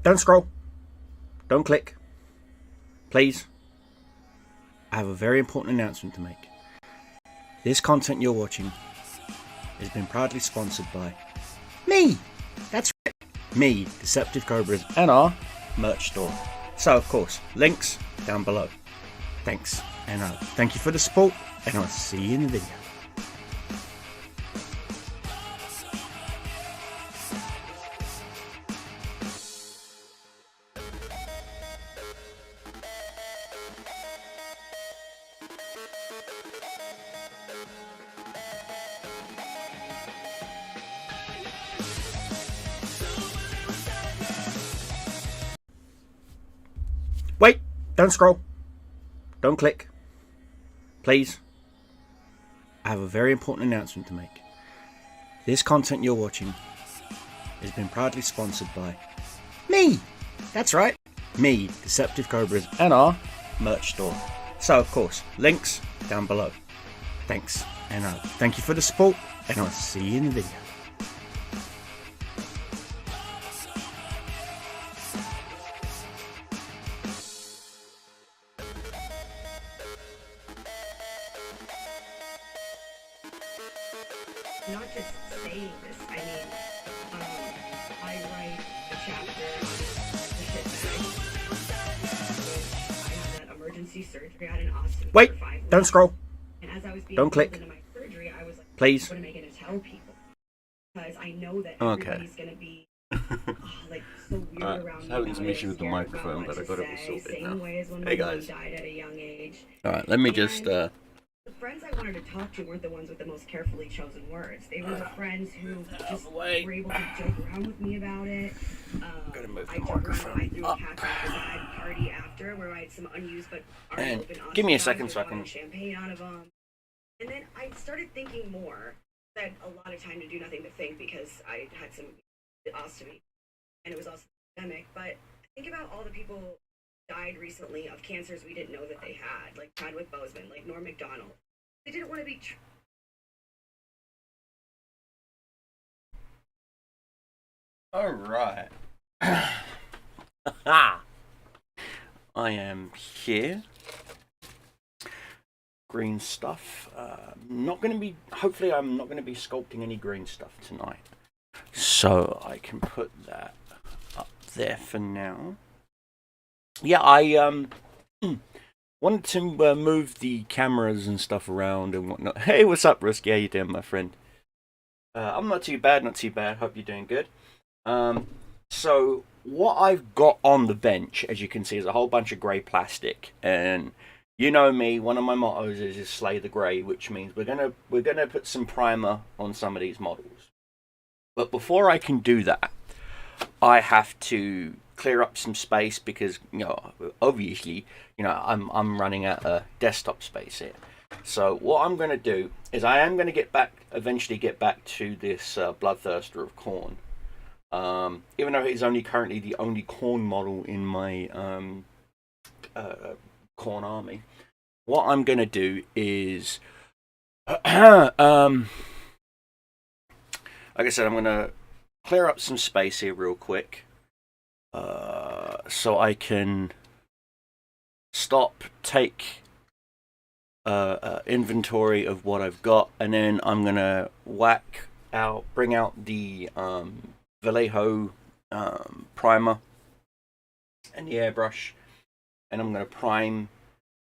don't scroll. Don't click. Please. I have a very important announcement to make. This content you're watching has been proudly sponsored by me. That's right. Me, Deceptive Cobras, and our merch store. So, of course, links down below. Thanks. And thank you for the support, and I'll see you in the video. Wait, don't scroll. Don't click. Please. I have a very important announcement to make. This content you're watching has been proudly sponsored by me. That's right. Me, Deceptive Cobras, and our merch store. So, of course, links down below. Thanks. And thank you for the support, and I'll see you in the video. Not just saying this, I mean, I write a chapter on the shit bag, which I had that emergency surgery out in Austin. Wait, for 5 weeks. don't scroll. And as I was being Don't pulled click. into my surgery, I was like, Please. what am I going to tell people? Because I know that Okay. everybody's going to be like so weird Alright, around just me. having some about it, issue with the scared about microphone, what but I to got it all say, sorted same now. way as when Hey my mom guys. died at a young age. Alright, let me just The friends I wanted to talk to weren't the ones with the most carefully chosen words. They were the friends who just were able to joke around with me about it. Gotta move I the joke around. microphone I threw a up. Cat party after where I had some unused but already And open give me a Oxycontin second so I with can- bottled champagne out of them. And then I started thinking more. I had a lot of time to do nothing but think because I had some ostomy and it was also pandemic. But think about all the people who died recently of cancers we didn't know that they had, like Chadwick Boseman, like Norm Macdonald. They didn't want to be. Alright. I am here. Green stuff. Not going to be. Hopefully, I'm not going to be sculpting any green stuff tonight. So I can put that up there for now. Yeah, I wanted to move the cameras and stuff around and whatnot. Hey, what's up, Rusky? How you doing, my friend? I'm not too bad. Not too bad. Hope you're doing good. So what I've got on the bench, as you can see, is a whole bunch of grey plastic, and you know me, one of my mottos is slay the grey, which means we're gonna put some primer on some of these models. But before I can do that, I have to clear up some space because, you know, obviously, you know, I'm running out of desktop space here. So what I'm gonna do is I am gonna eventually get back to this Bloodthirster of Khorne. Even though he's only currently the only Khorne model in my Khorne army, what I'm gonna do is, like I said, I'm gonna clear up some space here real quick, so I can take inventory of what I've got, and then I'm gonna bring out the Vallejo primer and the airbrush, and I'm going to prime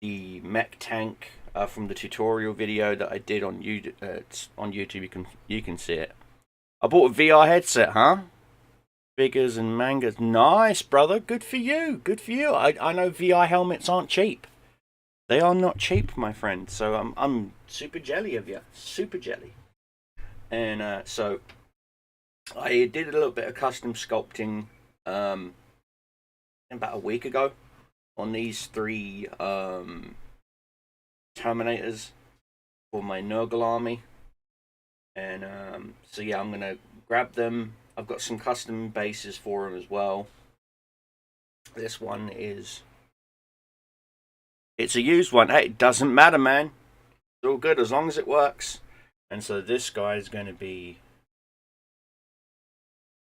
the mech tank from the tutorial video that I did on YouTube. It's on YouTube. You can see it. I bought a VR headset, huh? Figures and mangas. Nice, brother. Good for you. Good for you. I know VR helmets aren't cheap. They are not cheap, my friend. So I'm super jelly of you. Super jelly. And so I did a little bit of custom sculpting about a week ago on these 3 Terminators for my Nurgle army. And so yeah, I'm going to grab them. I've got some custom bases for them as well. This one it's a used one. Hey, it doesn't matter, man. It's all good as long as it works. And so this guy is going to be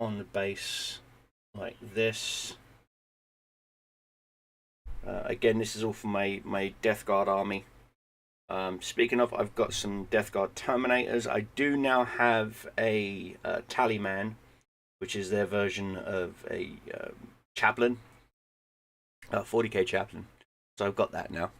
on the base like this. Again, this is all for my Death Guard army. Speaking of, I've got some Death Guard Terminators. I do now have a Tallyman, which is their version of a Chaplain, 40k Chaplain. So I've got that now.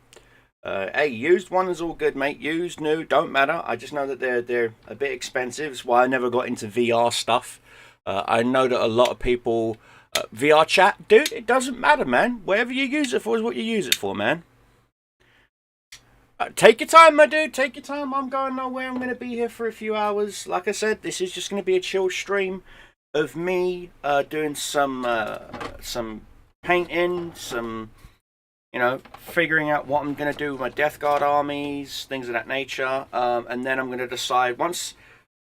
Hey, used one is all good, mate. Used, new, don't matter. I just know that they're a bit expensive. That's why I never got into VR stuff. I know that a lot of people VR chat, dude. It doesn't matter, man. Whatever you use it for is what you use it for, man. Take your time, my dude. Take your time. I'm going nowhere. I'm going to be here for a few hours. Like I said, this is just going to be a chill stream of me doing some painting, some, you know, figuring out what I'm going to do with my Death Guard armies, things of that nature. And then I'm going to decide, once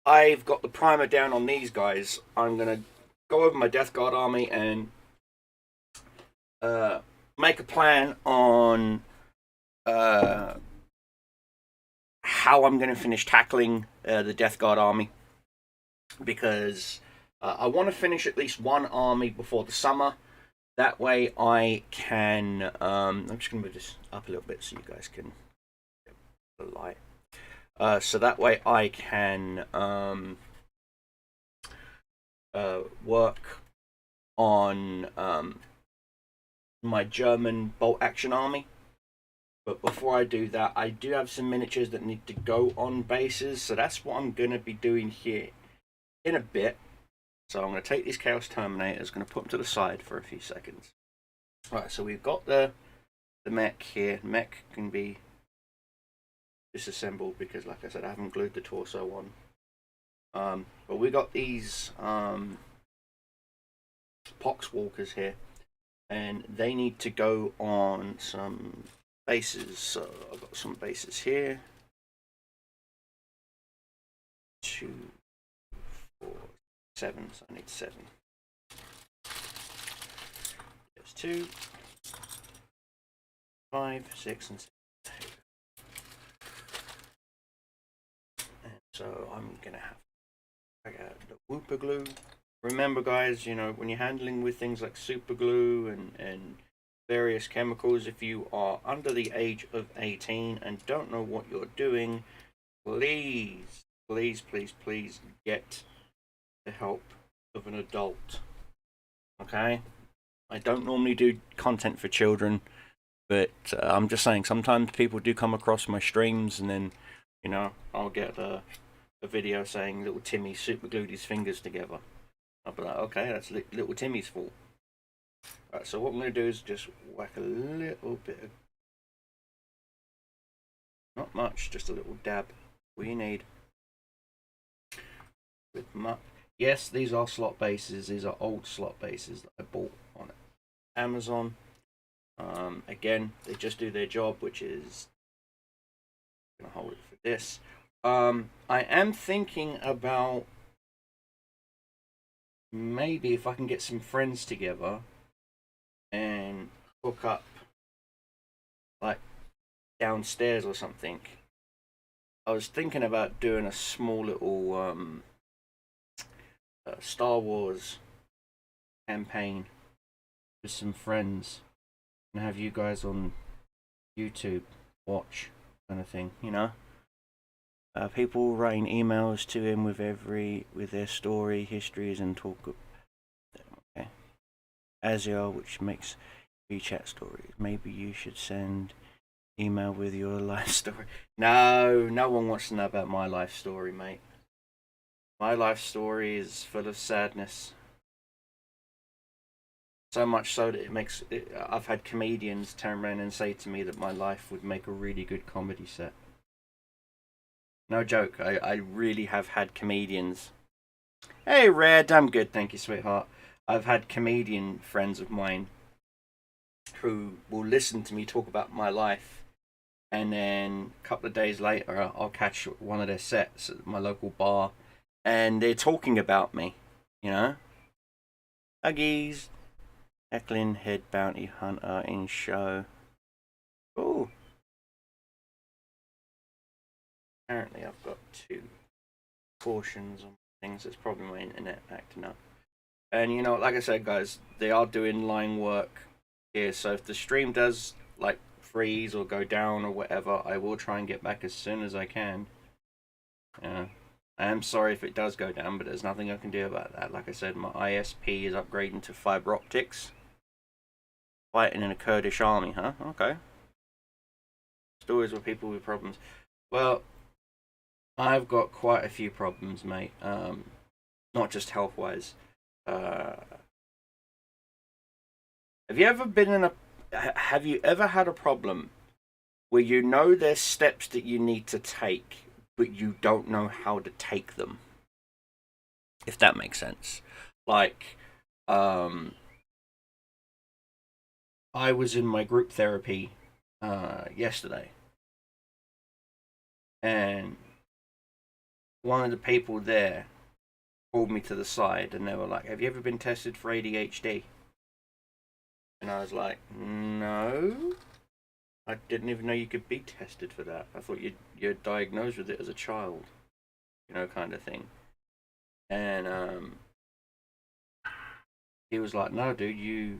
I've got the primer down on these guys, I'm going to go over my Death Guard army and make a plan on how I'm going to finish tackling the Death Guard army, because I want to finish at least one army before the summer. That way I can I'm just going to move this up a little bit so you guys can get the light. So that way I can work on my German bolt action army. But before I do that, I do have some miniatures that need to go on bases, so that's what I'm going to be doing here in a bit. So I'm going to take these Chaos Terminators, going to put them to the side for a few seconds. Right, so we've got the mech here. Mech can be disassembled because, like I said, I haven't glued the torso on. But we got these Poxwalkers here, and they need to go on some bases. So I've got some bases here. 2, 4, 7. So I need 7. There's 2, 5, 6, and 7. And so I'm gonna have to check out the Whooper glue. Remember, guys, you know, when you're handling with things like super glue and various chemicals, if you are under the age of 18 and don't know what you're doing, please get the help of an adult. Okay, I don't normally do content for children, but I'm just saying, sometimes people do come across my streams and then, you know, I'll get a video saying little Timmy super glued his fingers together. I'll be like, okay, that's little Timmy's fault. Right, so what I'm going to do is just whack a little bit of, not much, just a little dab. We need with muck. Yes, these are slot bases. These are old slot bases that I bought on Amazon. Again, they just do their job, which is, I'm gonna hold it for this. I am thinking about maybe if I can get some friends together and hook up like downstairs or something. I was thinking about doing a small little Star Wars campaign with some friends and have you guys on YouTube watch, kind of thing, you know. People writing emails to him with their story histories and talk. Okay, Azure, which makes WeChat stories. Maybe you should send email with your life story. No one wants to know about my life story, mate. My life story is full of sadness. So much so that it makes I've had comedians turn around and say to me that my life would make a really good comedy set. No joke, I really have had comedians. Hey Red, I'm good, thank you, sweetheart. I've had comedian friends of mine who will listen to me talk about my life, and then a couple of days later I'll catch one of their sets at my local bar and they're talking about me, you know. Huggies, Eklund Head Bounty Hunter in show. Ooh. Apparently I've got 2 cautions on things. It's probably my internet acting up. And you know, like I said, guys, they are doing line work Yeah, so if the stream does like freeze or go down or whatever, I will try and get back as soon as I can. Yeah. I am sorry if it does go down, but there's nothing I can do about that. Like I said, my ISP is upgrading to fiber optics. Fighting in a Kurdish army, huh? Okay. Stories with people with problems. Well, I've got quite a few problems, mate. Not just health wise. Uh, have you ever been in a? Have you ever had a problem where you know there's steps that you need to take, but you don't know how to take them? If that makes sense. Like, I was in my group therapy yesterday, and one of the people there pulled me to the side, and they were like, "Have you ever been tested for ADHD?" And I was like, "No, I didn't even know you could be tested for that. I thought you're diagnosed with it as a child, kind of thing." And he was like, "No, dude, you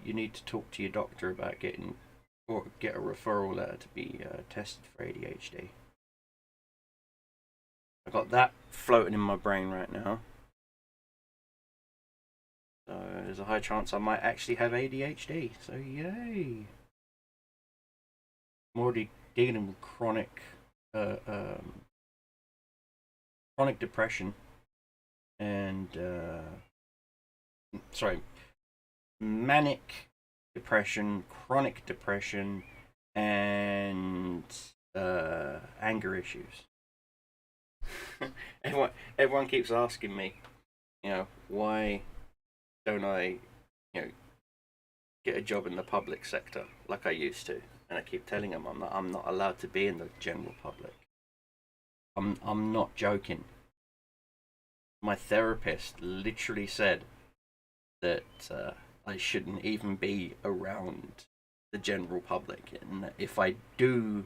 need to talk to your doctor about getting or get a referral letter to be tested for ADHD." I got that floating in my brain right now. So there's a high chance I might actually have ADHD. So yay! I'm already dealing with uh, um, chronic depression and sorry, manic depression, chronic depression, and anger issues. everyone keeps asking me, why don't I, get a job in the public sector like I used to? And I keep telling them I'm not allowed to be in the general public. I'm not joking. My therapist literally said that I shouldn't even be around the general public, and that if I do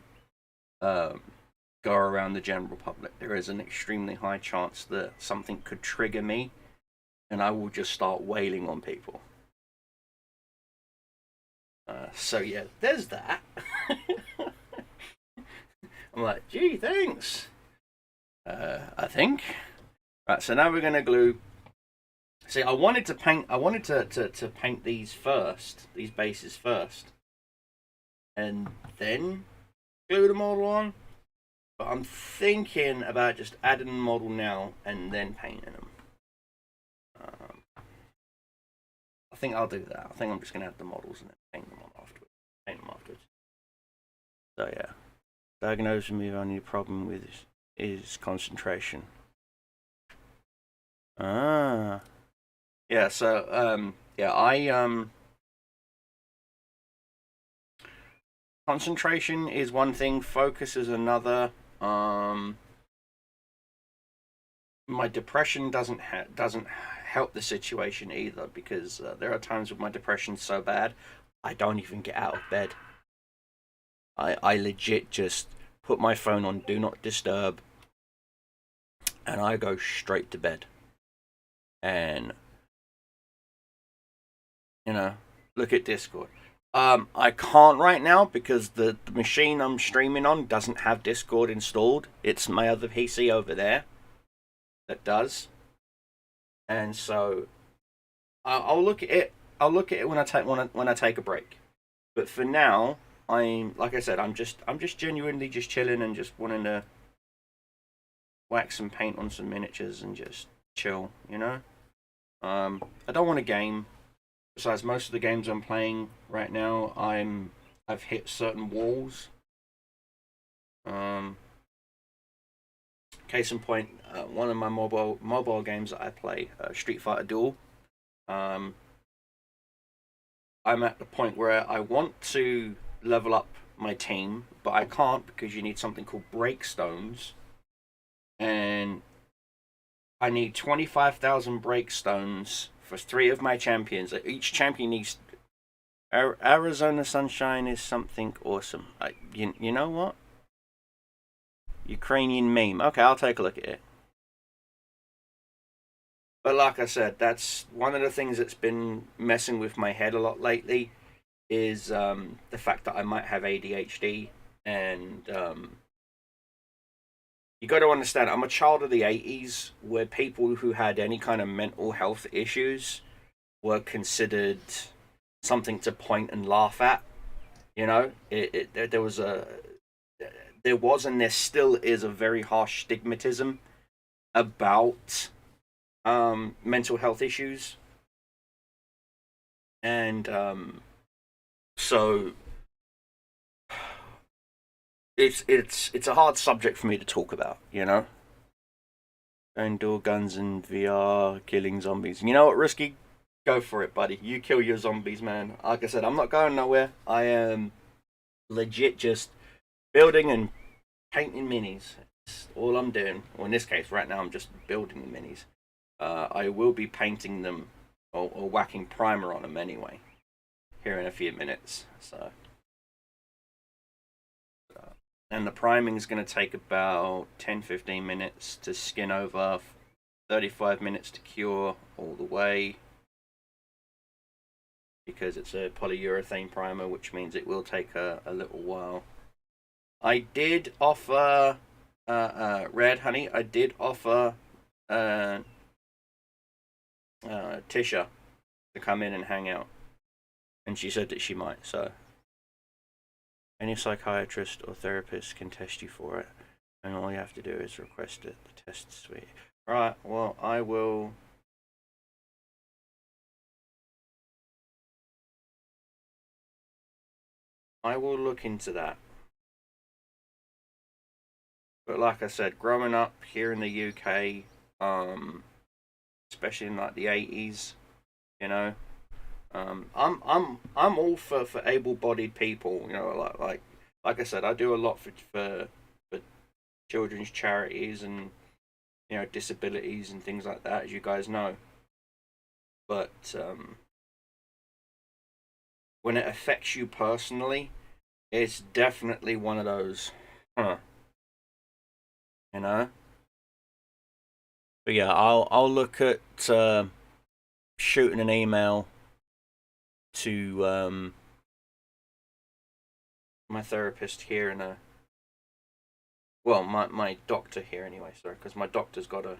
go around the general public, there is an extremely high chance that something could trigger me, and I will just start wailing on people. So yeah, there's that. I'm like, gee, thanks. I think. Right, so now we're gonna glue. See, I wanted to paint. I wanted to paint these first, these bases first, and then glue the model on. But I'm thinking about just adding the model now and then painting them. I think I'll do that. I think I'm just gonna add the models and then paint them on afterwards. Paint them afterwards. So yeah, diagnosed with me only problem with is concentration. Ah, yeah. So yeah, concentration is one thing, focus is another. My depression doesn't help the situation either, because there are times when my depression's so bad I don't even get out of bed. I legit just put my phone on do not disturb and I go straight to bed. And look at Discord. I can't right now because the machine I'm streaming on doesn't have Discord installed. It's my other PC over there that does. And so I'll look at it. I'll look at it when I take a break. But for now, I'm like I said, I'm just genuinely just chilling and just wanting to wax some paint on some miniatures and just chill. I don't want to game. Besides, most of the games I'm playing right now, I've hit certain walls. Case in point, one of my mobile games that I play, Street Fighter Duel. I'm at the point where I want to level up my team, but I can't because you need something called breakstones, and I need 25,000 breakstones for 3 of my champions. Each champion needs. Arizona Sunshine is something awesome. You know what? Ukrainian meme. Okay, I'll take a look at it. But like I said, that's one of the things that's been messing with my head a lot lately. is the fact that I might have ADHD, and you got to understand, I'm a child of the 80s, where people who had any kind of mental health issues were considered something to point and laugh at. You know, there was and there still is a very harsh stigmatism about mental health issues, and so it's a hard subject for me to talk about. You know, indoor guns and VR killing zombies. You know what, Risky? Go for it, buddy. You kill your zombies, man. Like I said, I'm not going nowhere. I am legit just building and painting minis. That's all I'm doing. Or in this case, right now, I'm just building the minis. I will be painting them or whacking primer on them anyway, here in a few minutes. So, and the priming is going to take about 10-15 minutes to skin over, 35 minutes to cure all the way, because it's a polyurethane primer, which means it will take a little while. I did offer Red Honey. I did offer Tisha to come in and hang out, and she said that she might. So any psychiatrist or therapist can test you for it, and all you have to do is request it. The test's sweet. Right. Well, I will. Look into that. But like I said, growing up here in the UK, especially in like the 80s, you know, I'm all for able-bodied people. You know, like I said, I do a lot for children's charities and, you know, disabilities and things like that, as you guys know. But when it affects you personally, it's definitely one of those, huh? You know. But yeah, I'll look at shooting an email to my therapist here in a, well, my doctor here anyway. Sorry, because my doctor's the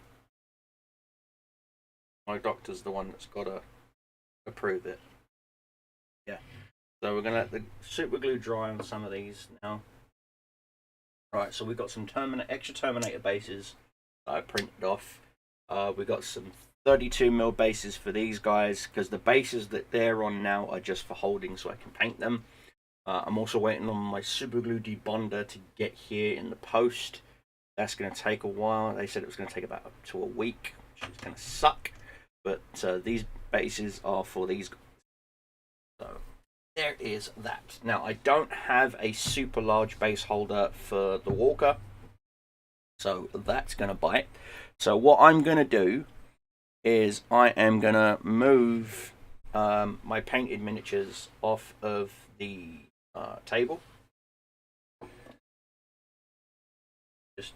one that's got to approve it. Yeah. So we're gonna let the super glue dry on some of these now. Right. So we've got some extra Terminator bases that I printed off. We got some 32mm bases for these guys, because the bases that they're on now are just for holding, so I can paint them. I'm also waiting on my super glue debonder to get here in the post. That's going to take a while. They said it was going to take about up to a week, which is going to suck. But these bases are for these guys. So there is that. Now, I don't have a super large base holder for the Walker, so that's going to bite. So what I'm going to do is I am going to move my painted miniatures off of the table. Just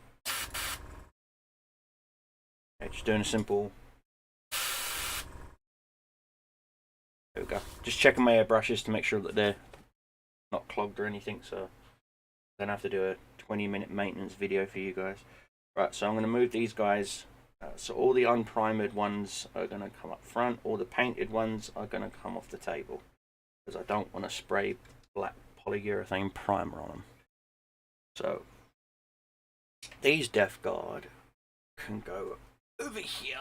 doing a simple. There we go. Just checking my airbrushes to make sure that they're not clogged or anything, so I don't have to do a 20-minute maintenance video for you guys. Right, so I'm going to move these guys. So all the unprimed ones are going to come up front. All the painted ones are going to come off the table, because I don't want to spray black polyurethane primer on them. So these Death Guard can go over here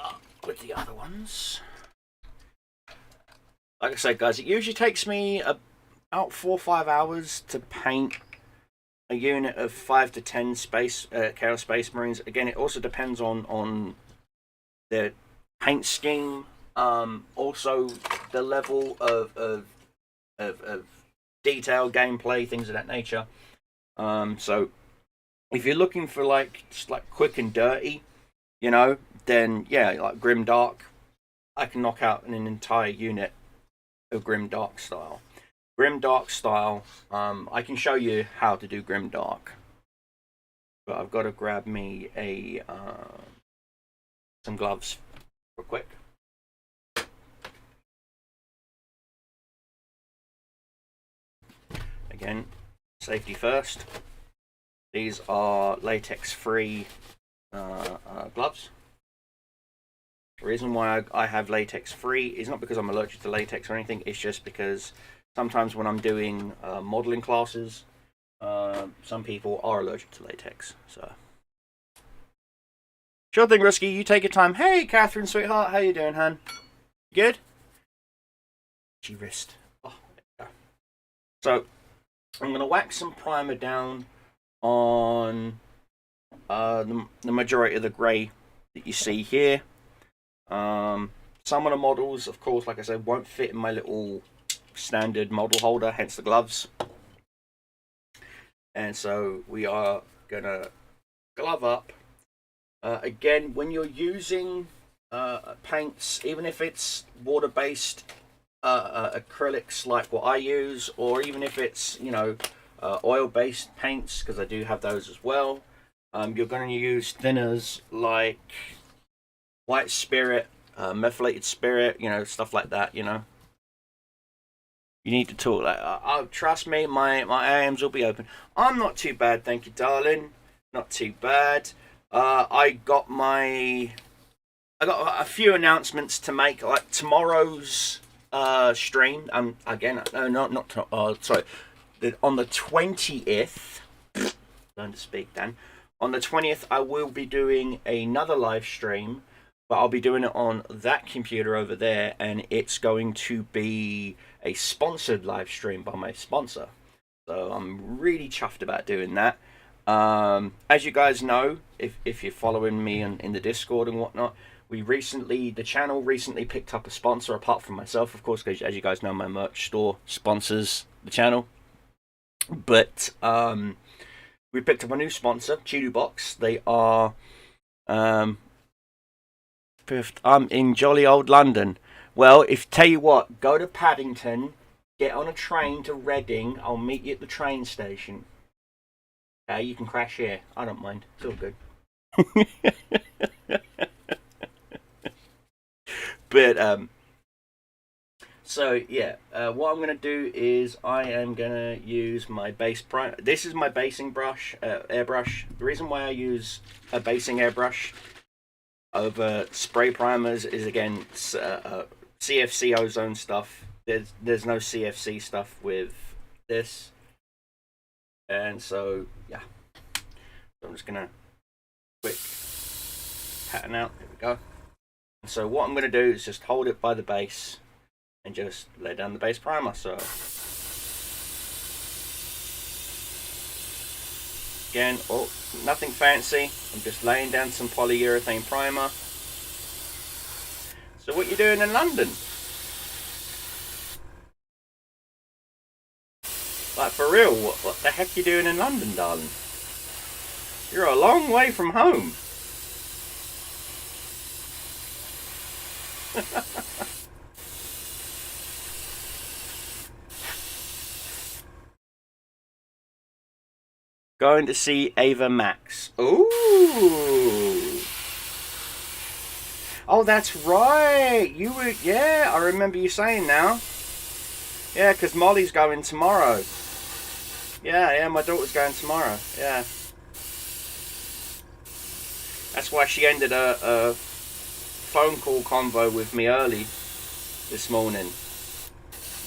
with the other ones. Like I said, guys, it usually takes me about 4 or 5 hours to paint a unit of 5 to 10 Chaos Space Marines. Again, it also depends on the paint scheme, also the level of detail, gameplay, things of that nature. So if you're looking for just quick and dirty, you know, then yeah, like Grimdark, I can knock out an entire unit of Grimdark style. Grimdark style, I can show you how to do Grimdark, but I've got to grab me some gloves real quick. again, safety first. These are latex-free gloves. The reason why I have latex-free is not because I'm allergic to latex or anything. It's just because sometimes when I'm doing modeling classes, some people are allergic to latex. So, sure thing, Rusky. You take your time. Hey, Catherine, sweetheart, how you doing, hun? Good. Itchy wrist. Oh, there we go. So, I'm gonna wax some primer down on the majority of the grey that you see here. Some of the models, of course, like I said, won't fit in my little standard model holder, hence the gloves. And so we are gonna glove up. Again, when you're using paints, even if it's water-based acrylics like what I use, or even if it's, you know, oil-based paints, because I do have those as well, you're going to use thinners like white spirit, methylated spirit, you know, stuff like that, you know. You need to talk like, oh, trust me, my AMs will be open. I'm not too bad, thank you, darling. Not too bad. I got a few announcements to make, like tomorrow's stream. Again, no, sorry. On the 20th, learn to speak, Dan. On the 20th, I will be doing another live stream, but I'll be doing it on that computer over there, and it's going to be a sponsored live stream by my sponsor. So I'm really chuffed about doing that. As you guys know, if you're following me in the Discord and whatnot, the channel recently picked up a sponsor, apart from myself, of course, because as you guys know, my merch store sponsors the channel. But we picked up a new sponsor, Cheeto Box. They are I'm in jolly old London. Well, tell you what, go to Paddington, get on a train to Reading. I'll meet you at the train station. You can crash here. I don't mind. It's all good. But so yeah, what I'm gonna do is I am gonna use my base prime. This is my basing brush, airbrush. The reason why I use a basing airbrush over spray primers is, again, CFC ozone stuff. There's no CFC stuff with this, and so yeah. So I'm just gonna quick pattern out. There we go. And so what I'm gonna do is just hold it by the base and just lay down the base primer. So again, nothing fancy. I'm just laying down some polyurethane primer. So what you doing in London? Like, for real, what the heck you doing in London, darling? You're a long way from home. Going to see Ava Max. Ooh. Oh, that's right. Yeah, I remember you saying now. Yeah, because Molly's going tomorrow. Yeah, my daughter's going tomorrow. Yeah. That's why she ended a phone call convo with me early this morning.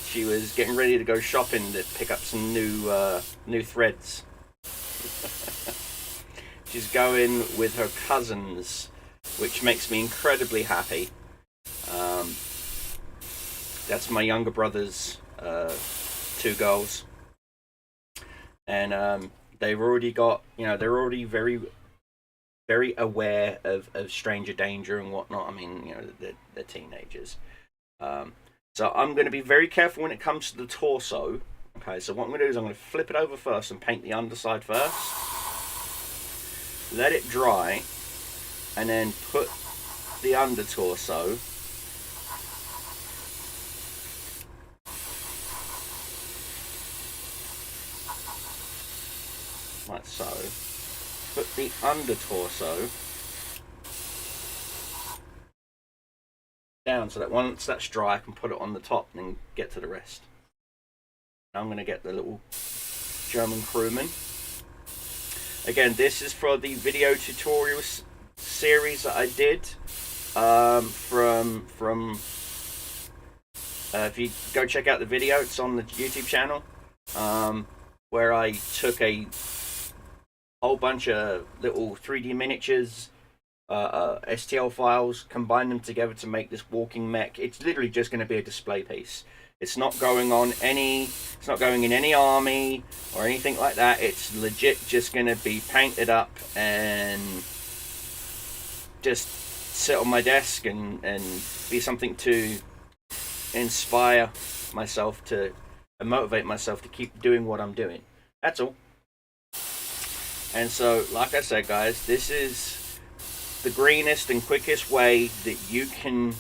She was getting ready to go shopping to pick up some new threads. She's going with her cousins, which makes me incredibly happy. That's my younger brother's 2 girls, and they've already got, they're already very, very aware of stranger danger and whatnot. I mean, they're teenagers. So I'm going to be very careful when it comes to the torso. Okay, so what I'm going to do is I'm going to flip it over first and paint the underside first. Let it dry, and then put the under torso like so. Put the under torso down so that once that's dry I can put it on the top and then get to the rest. I'm going to get the little German crewman. Again, this is for the video tutorial series that I did. If you go check out the video, it's on the YouTube channel, where I took a whole bunch of little 3D miniatures, STL files, combined them together to make this walking mech. It's literally just going to be a display piece. It's not going in any army or anything like that. It's legit just going to be painted up and just sit on my desk and be something to inspire myself to and motivate myself to keep doing what I'm doing. That's all. And so, like I said, guys, this is the greenest and quickest way that you can,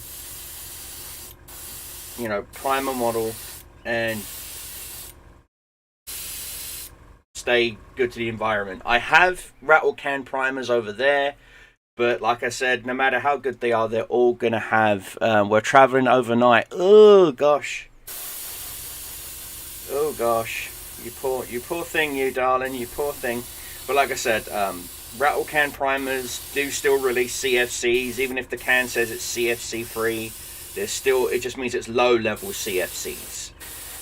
prime a model and stay good to the environment. I have rattle can primers over there, but like I said, no matter how good they are, they're all gonna have. We're traveling overnight. Oh gosh, you poor thing, you darling, you poor thing. But like I said, rattle can primers do still release CFCs, even if the can says it's CFC free. It just means it's low level CFCs,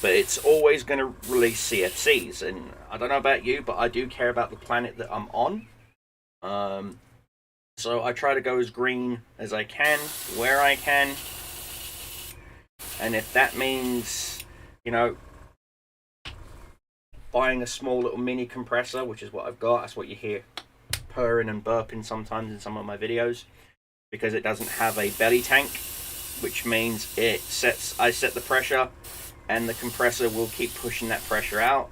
but it's always going to release CFCs. And I don't know about you, but I do care about the planet that I'm on. So I try to go as green as I can, where I can. And if that means, buying a small little mini compressor, which is what I've got, that's what you hear purring and burping sometimes in some of my videos, because it doesn't have a belly tank, which means I set the pressure and the compressor will keep pushing that pressure out,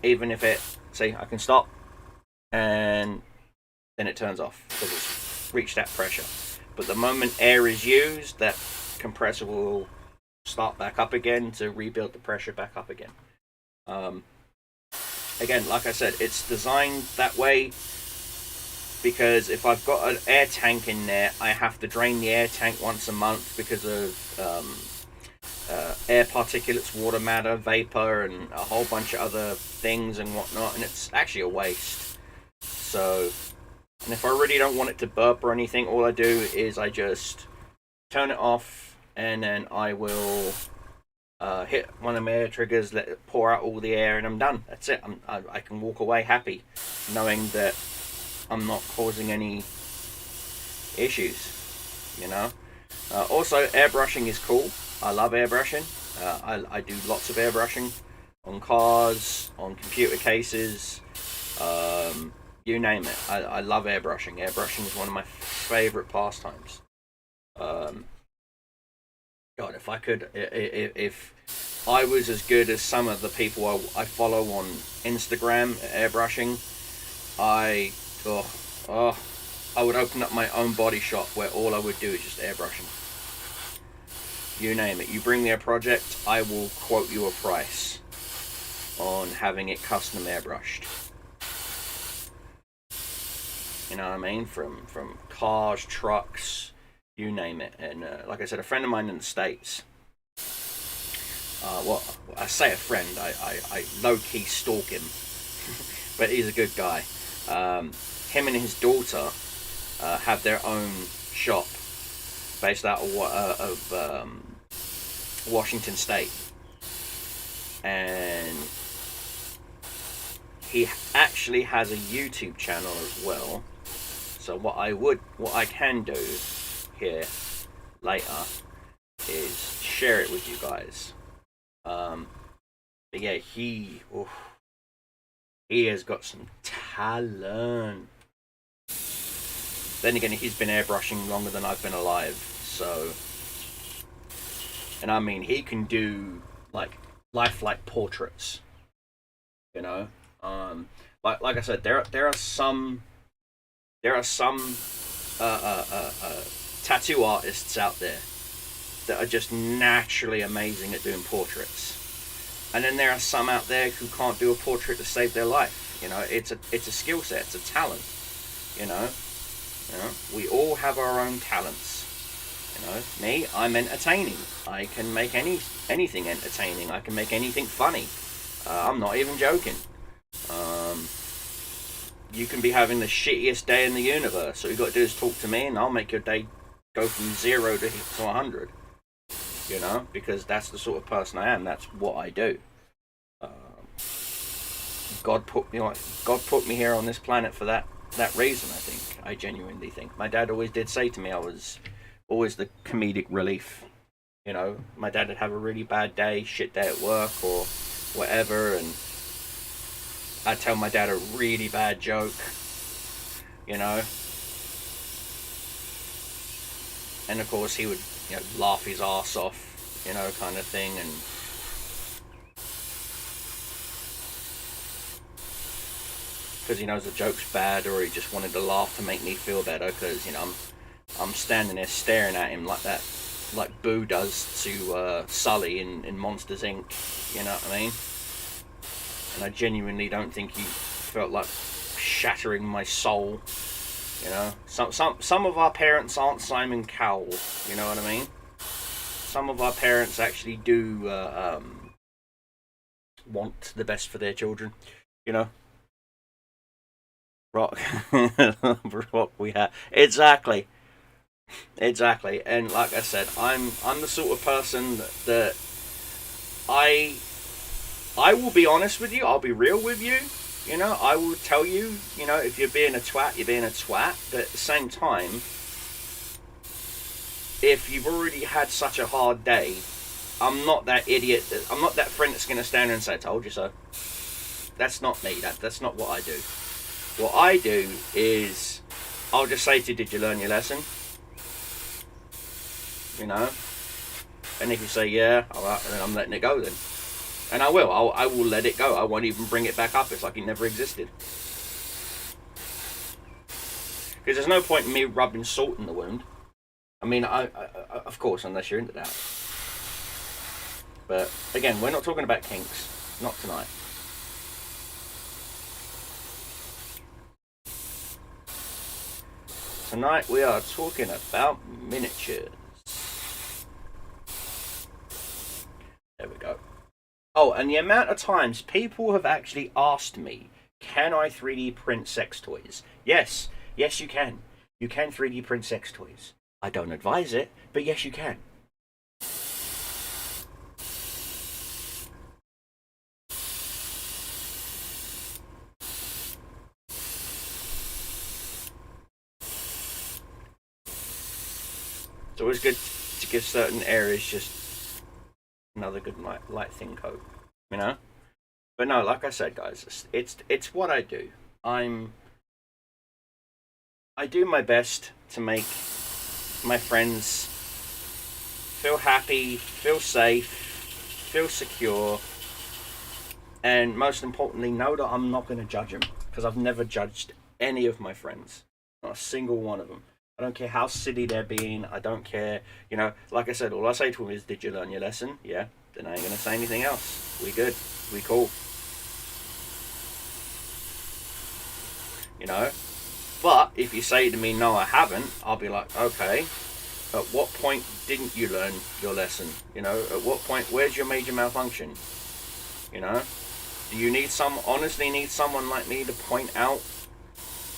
even if I can stop and then it turns off because it's reached that pressure. But the moment air is used, that compressor will start back up again to rebuild the pressure back up again. Again, like I said, it's designed that way because if I've got an air tank in there, I have to drain the air tank once a month because of air particulates, water matter, vapor, and a whole bunch of other things and whatnot, and it's actually a waste. So, and if I really don't want it to burp or anything, all I do is I just turn it off, and then I will hit one of my air triggers, let it pour out all the air, and I'm done. That's it. I can walk away happy, knowing that I'm not causing any issues. Also, airbrushing is cool. I love airbrushing. I do lots of airbrushing on cars, on computer cases, you name it. I love airbrushing. Airbrushing is one of my favorite pastimes. God, if I could, if I was as good as some of the people I follow on Instagram at airbrushing, I would open up my own body shop where all I would do is just airbrushing. You name it. You bring me a project, I will quote you a price on having it custom airbrushed. You know what I mean? From cars, trucks, you name it. And like I said, a friend of mine in the States, I say a friend, I low-key stalk him, but he's a good guy. Him and his daughter have their own shop based out of Washington State, and he actually has a YouTube channel as well. So what I can do here later is share it with you guys. But yeah, he has got some talent. Then again, he's been airbrushing longer than I've been alive, so, and I mean, he can do like lifelike portraits, like I said, there are some tattoo artists out there that are just naturally amazing at doing portraits, and then there are some out there who can't do a portrait to save their life. It's a skill set, it's a talent. We all have our own talents. Me, I'm entertaining. I can make anything entertaining. I can make anything funny. I'm not even joking. You can be having the shittiest day in the universe. All you got to do is talk to me, and I'll make your day go from 0 to 100. You know, because that's the sort of person I am. That's what I do. God put me here on this planet for that reason. I think. I genuinely think. My dad always did say to me, I was always the comedic relief. You know, my dad would have a really bad day, shit day at work or whatever, and I'd tell my dad a really bad joke. You know, and of course he would, laugh his ass off, kind of thing, and because he knows the joke's bad, or he just wanted to laugh to make me feel better, because I'm standing there staring at him like that, like Boo does to Sully in Monsters Inc. You know what I mean? And I genuinely don't think he felt like shattering my soul. You know, some of our parents aren't Simon Cowell. You know what I mean? Some of our parents actually do want the best for their children. You know, rock, rock. We have exactly. And like I said, I'm the sort of person that I will be honest with you. I'll be real with you. You know, I will tell you, if you're being a twat, you're being a twat. But at the same time, if you've already had such a hard day, I'm not that idiot. I'm not that friend that's going to stand there and say, "I told you so." That's not me. That's not what I do. What I do is, I'll just say to you, "Did you learn your lesson?" You know? And if you say, "Yeah," alright, then I'm letting it go then. And I will. I will let it go. I won't even bring it back up. It's like it never existed. Because there's no point in me rubbing salt in the wound. I mean, I of course, unless you're into that. But again, we're not talking about kinks. Not tonight. Tonight we are talking about miniatures. There we go. Oh, and the amount of times people have actually asked me, can I 3D print sex toys? Yes, you can. You can 3D print sex toys. I don't advise it, but yes, you can. It's always good to give certain areas just another good light thin coat, you know. But no, like I said, guys, it's what I do. I do my best to make my friends feel happy, feel safe, feel secure, and most importantly, know that I'm not going to judge them, because I've never judged any of my friends, not a single one of them. I don't care how silly they're being. I don't care. Like I said, all I say to them is, "Did you learn your lesson?" Yeah. Then I ain't gonna say anything else. We good. We cool. You know. But if you say to me, "No, I haven't," I'll be like, "Okay. At what point didn't you learn your lesson? At what point? Where's your major malfunction? You know. Do you honestly need someone like me to point out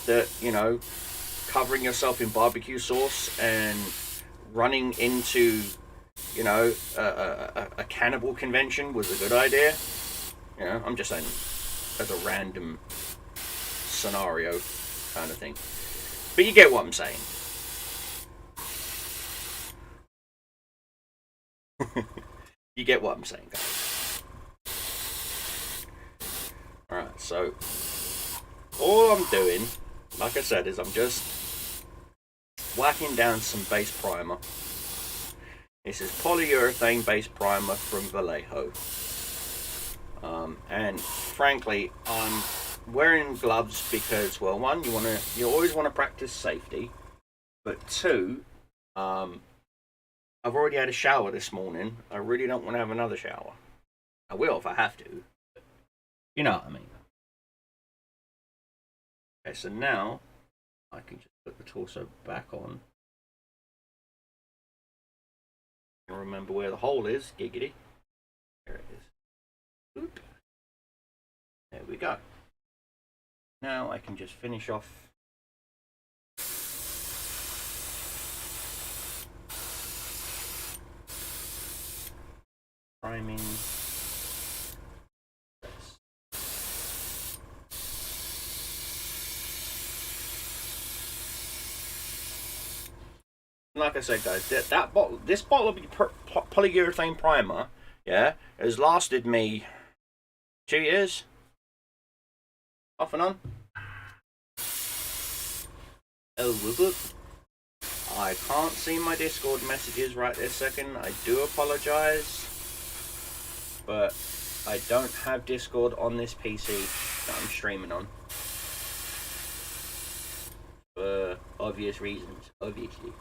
that covering yourself in barbecue sauce and running into a cannibal convention was a good idea?" I'm just saying, as a random scenario kind of thing. But you get what I'm saying. You get what I'm saying, guys. Alright, so all I'm doing, like I said, is I'm just whacking down some base primer. This is polyurethane base primer from Vallejo. And frankly, I'm wearing gloves because, well, one, you always want to practice safety, but two, I've already had a shower this morning. I really don't want to have another shower. I will if I have to. You know what I mean. Okay, so now I can just put the torso back on. And remember where the hole is, giggity. There it is. Oop. There we go. Now I can just finish off priming. Like I said, guys, this bottle of polyurethane primer, yeah, has lasted me 2 years, off and on. Oh, whoop. I can't see my Discord messages right this second. I do apologise, but I don't have Discord on this PC that I'm streaming on for obvious reasons, obviously.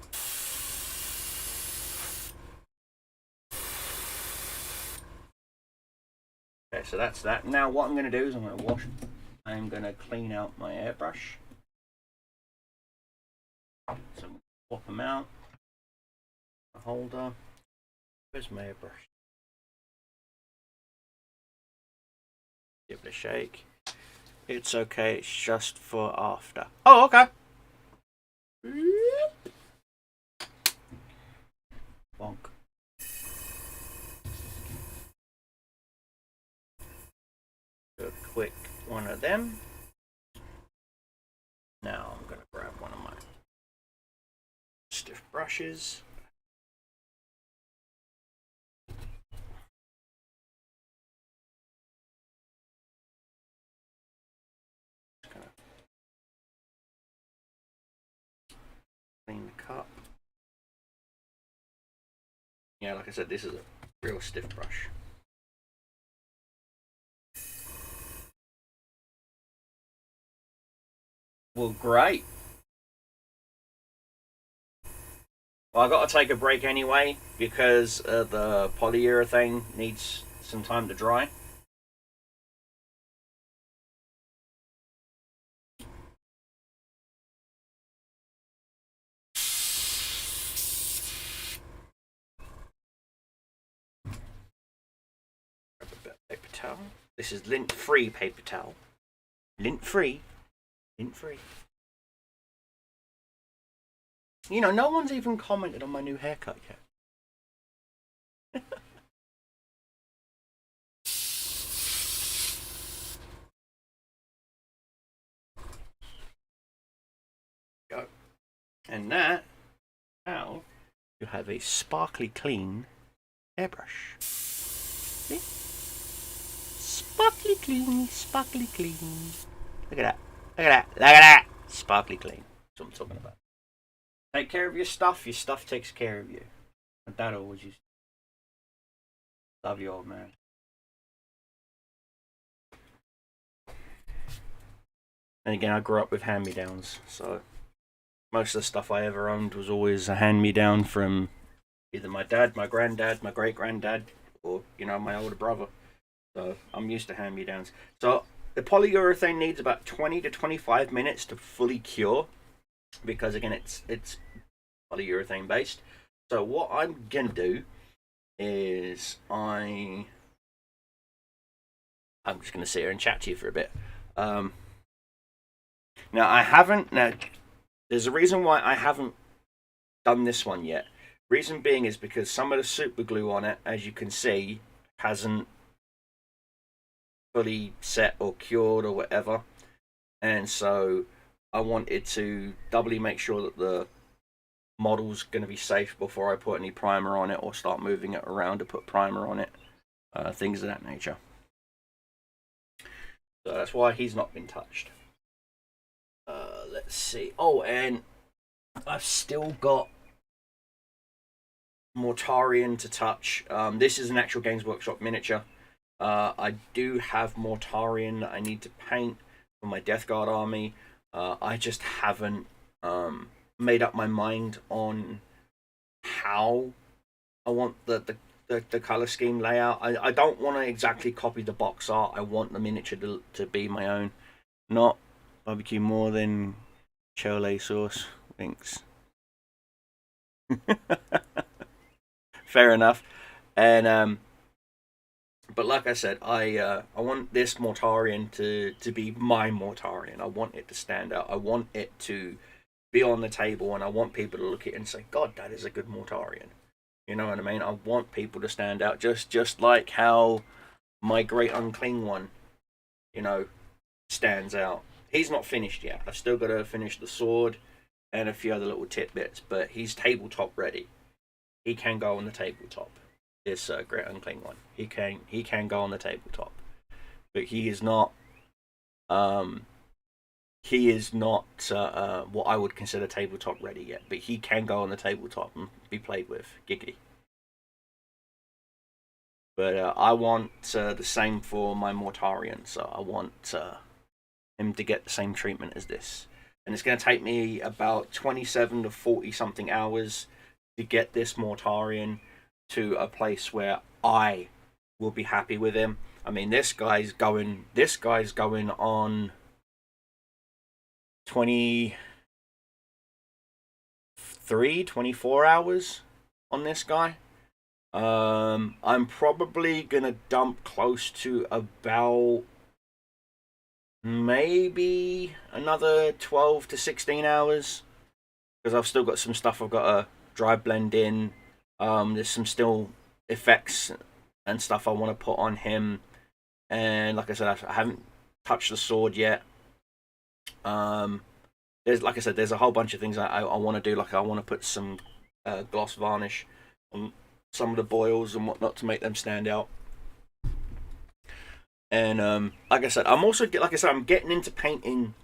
Okay, so that's that. Now what I'm going to do is I'm going to wash. I'm going to clean out my airbrush. So I'm going to swap them out. A holder. Where's my airbrush? Give it a shake. It's okay. It's just for after. Oh, okay. Bonk. Do a quick one of them. Now I'm going to grab one of my stiff brushes. Just going to clean the cup. Yeah, like I said, this is a real stiff brush. Well, great. Well, I got to take a break anyway because the polyurethane needs some time to dry. Grab a bit of paper towel. This is lint-free paper towel. Lint-free. Lint-free. You know, no one's even commented on my new haircut yet. Go. And that, now, you have a sparkly clean airbrush. See? Sparkly clean, sparkly clean. Look at that. Look at that. Look at that. Sparkly clean. That's what I'm talking about. Take care of your stuff takes care of you. My dad always used to. Love you, old man. And again, I grew up with hand-me-downs, so most of the stuff I ever owned was always a hand-me-down from either my dad, my granddad, my great-granddad, or, you know, my older brother. So I'm used to hand-me-downs. So the polyurethane needs about 20 to 25 minutes to fully cure, because again, it's polyurethane based. So what I'm gonna do is I'm just gonna sit here and chat to you for a bit. Now I haven't. Now there's a reason why I haven't done this one yet. Reason being is because some of the super glue on it, as you can see, hasn't fully set or cured or whatever, and so I wanted to doubly make sure that the model's going to be safe before I put any primer on it or start moving it around to put primer on it, things of that nature. So that's why he's not been touched. Let's see. Oh, and I've still got Mortarion to touch. This is an actual Games Workshop miniature. I do have Mortarion that I need to paint for my Death Guard army. I just haven't made up my mind on how I want the color scheme layout. I don't want to exactly copy the box art. I want the miniature to be my own. Not barbecue more than chole sauce. Thanks. Fair enough. And But like I said, I want this Mortarion to be my Mortarion. I want it to stand out. I want it to be on the table, and I want people to look at it and say, God, that is a good Mortarion. You know what I mean? I want people to stand out, just like how my Great Unclean One, you know, stands out. He's not finished yet. I've still got to finish the sword and a few other little tidbits, but he's tabletop ready. He can go on the tabletop. This Great Unclean One. He can go on the tabletop, but he is not. He is not what I would consider tabletop ready yet. But he can go on the tabletop and be played with. Giggity. But I want the same for my Mortarion, so I want him to get the same treatment as this. And it's going to take me about 27 to 40 something hours to get this Mortarion to a place where I will be happy with him. I mean, this guy's going on 24 hours on this guy. I'm probably gonna dump close to about maybe another 12 to 16 hours because I've still got some stuff I've got to dry blend in. There's some still effects and stuff I want to put on him, and like I said, I haven't touched the sword yet. There's, like I said, there's a whole bunch of things I want to do. Like I want to put some gloss varnish on some of the boils and whatnot to make them stand out. And like I said, I'm getting into painting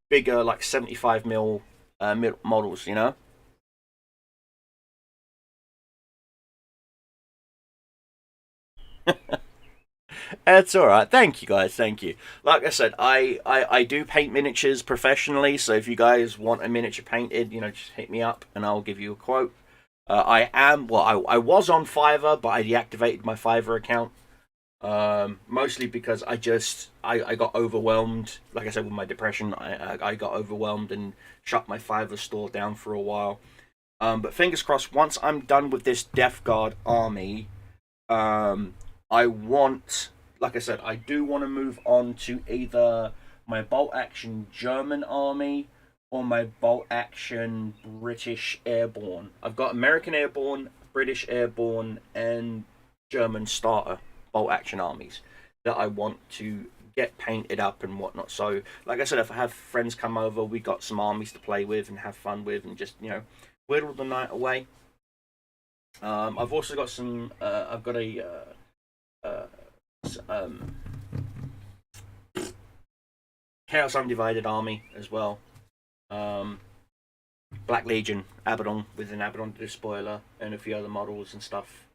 bigger, like 75 mil models. You know. That's all right. Thank you, guys. Thank you. Like I said, I do paint miniatures professionally. So if you guys want a miniature painted, you know, just hit me up and I'll give you a quote. I was on Fiverr, but I deactivated my Fiverr account. Mostly because I got overwhelmed. Like I said, with my depression, I got overwhelmed and shut my Fiverr store down for a while. But fingers crossed, once I'm done with this Death Guard army, I want, like I said, I do want to move on to either my bolt action German army or my bolt action British Airborne. I've got American Airborne, British Airborne, and German starter bolt action armies that I want to get painted up and whatnot. So, like I said, if I have friends come over, we got some armies to play with and have fun with, and just, you know, whittle the night away. I've also got some. I've got a Chaos Undivided army as well. Black Legion, Abaddon with an Abaddon Despoiler, and a few other models and stuff.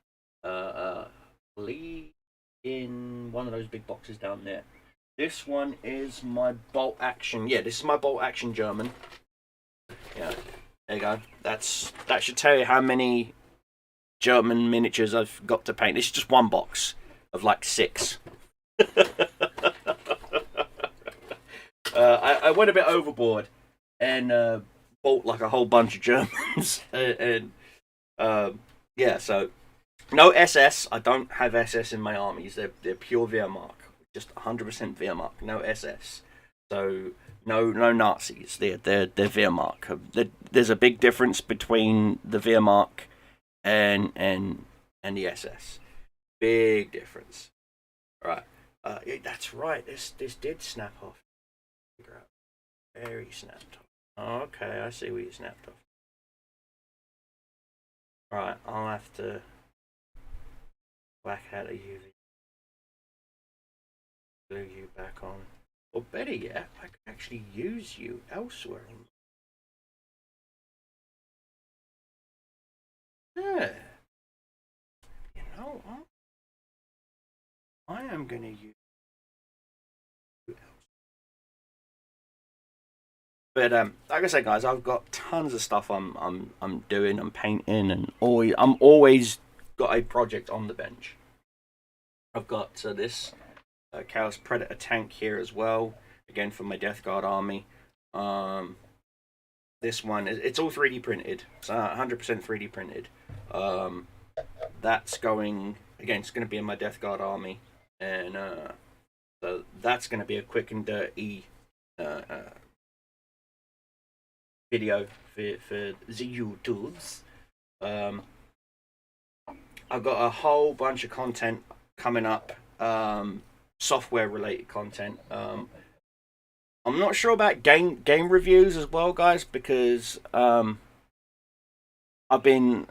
Leave in one of those big boxes down there. This one is my bolt action. Yeah, this is my bolt action German. Yeah, there you go. That should tell you how many German miniatures I've got to paint. This is just one box of like 6. I went a bit overboard and bought like a whole bunch of Germans and yeah, so no SS. I don't have SS in my armies. They're pure Wehrmacht, just 100% Wehrmacht. No SS. So no Nazis. They're Wehrmacht. There's a big difference between the Wehrmacht and the SS. Big difference. Right. That's right. This did snap off. Very snapped off. Okay, I see where you snapped off. Right, I'll have to whack out a UV. Glue you back on. Or better yet, I could actually use you elsewhere. Yeah. You know what? I am going to use you elsewhere. But like I said, guys, I've got tons of stuff I'm doing. I'm painting, and I'm always got a project on the bench. I've got this Chaos Predator tank here as well. Again, for my Death Guard army. This one it's all 3D printed. It's 100% 3D printed. That's going again, it's going to be in my Death Guard army, and so that's going to be a quick and dirty video for the YouTubes. I've got a whole bunch of content coming up, software related content. I'm not sure about game reviews as well, guys, because I've been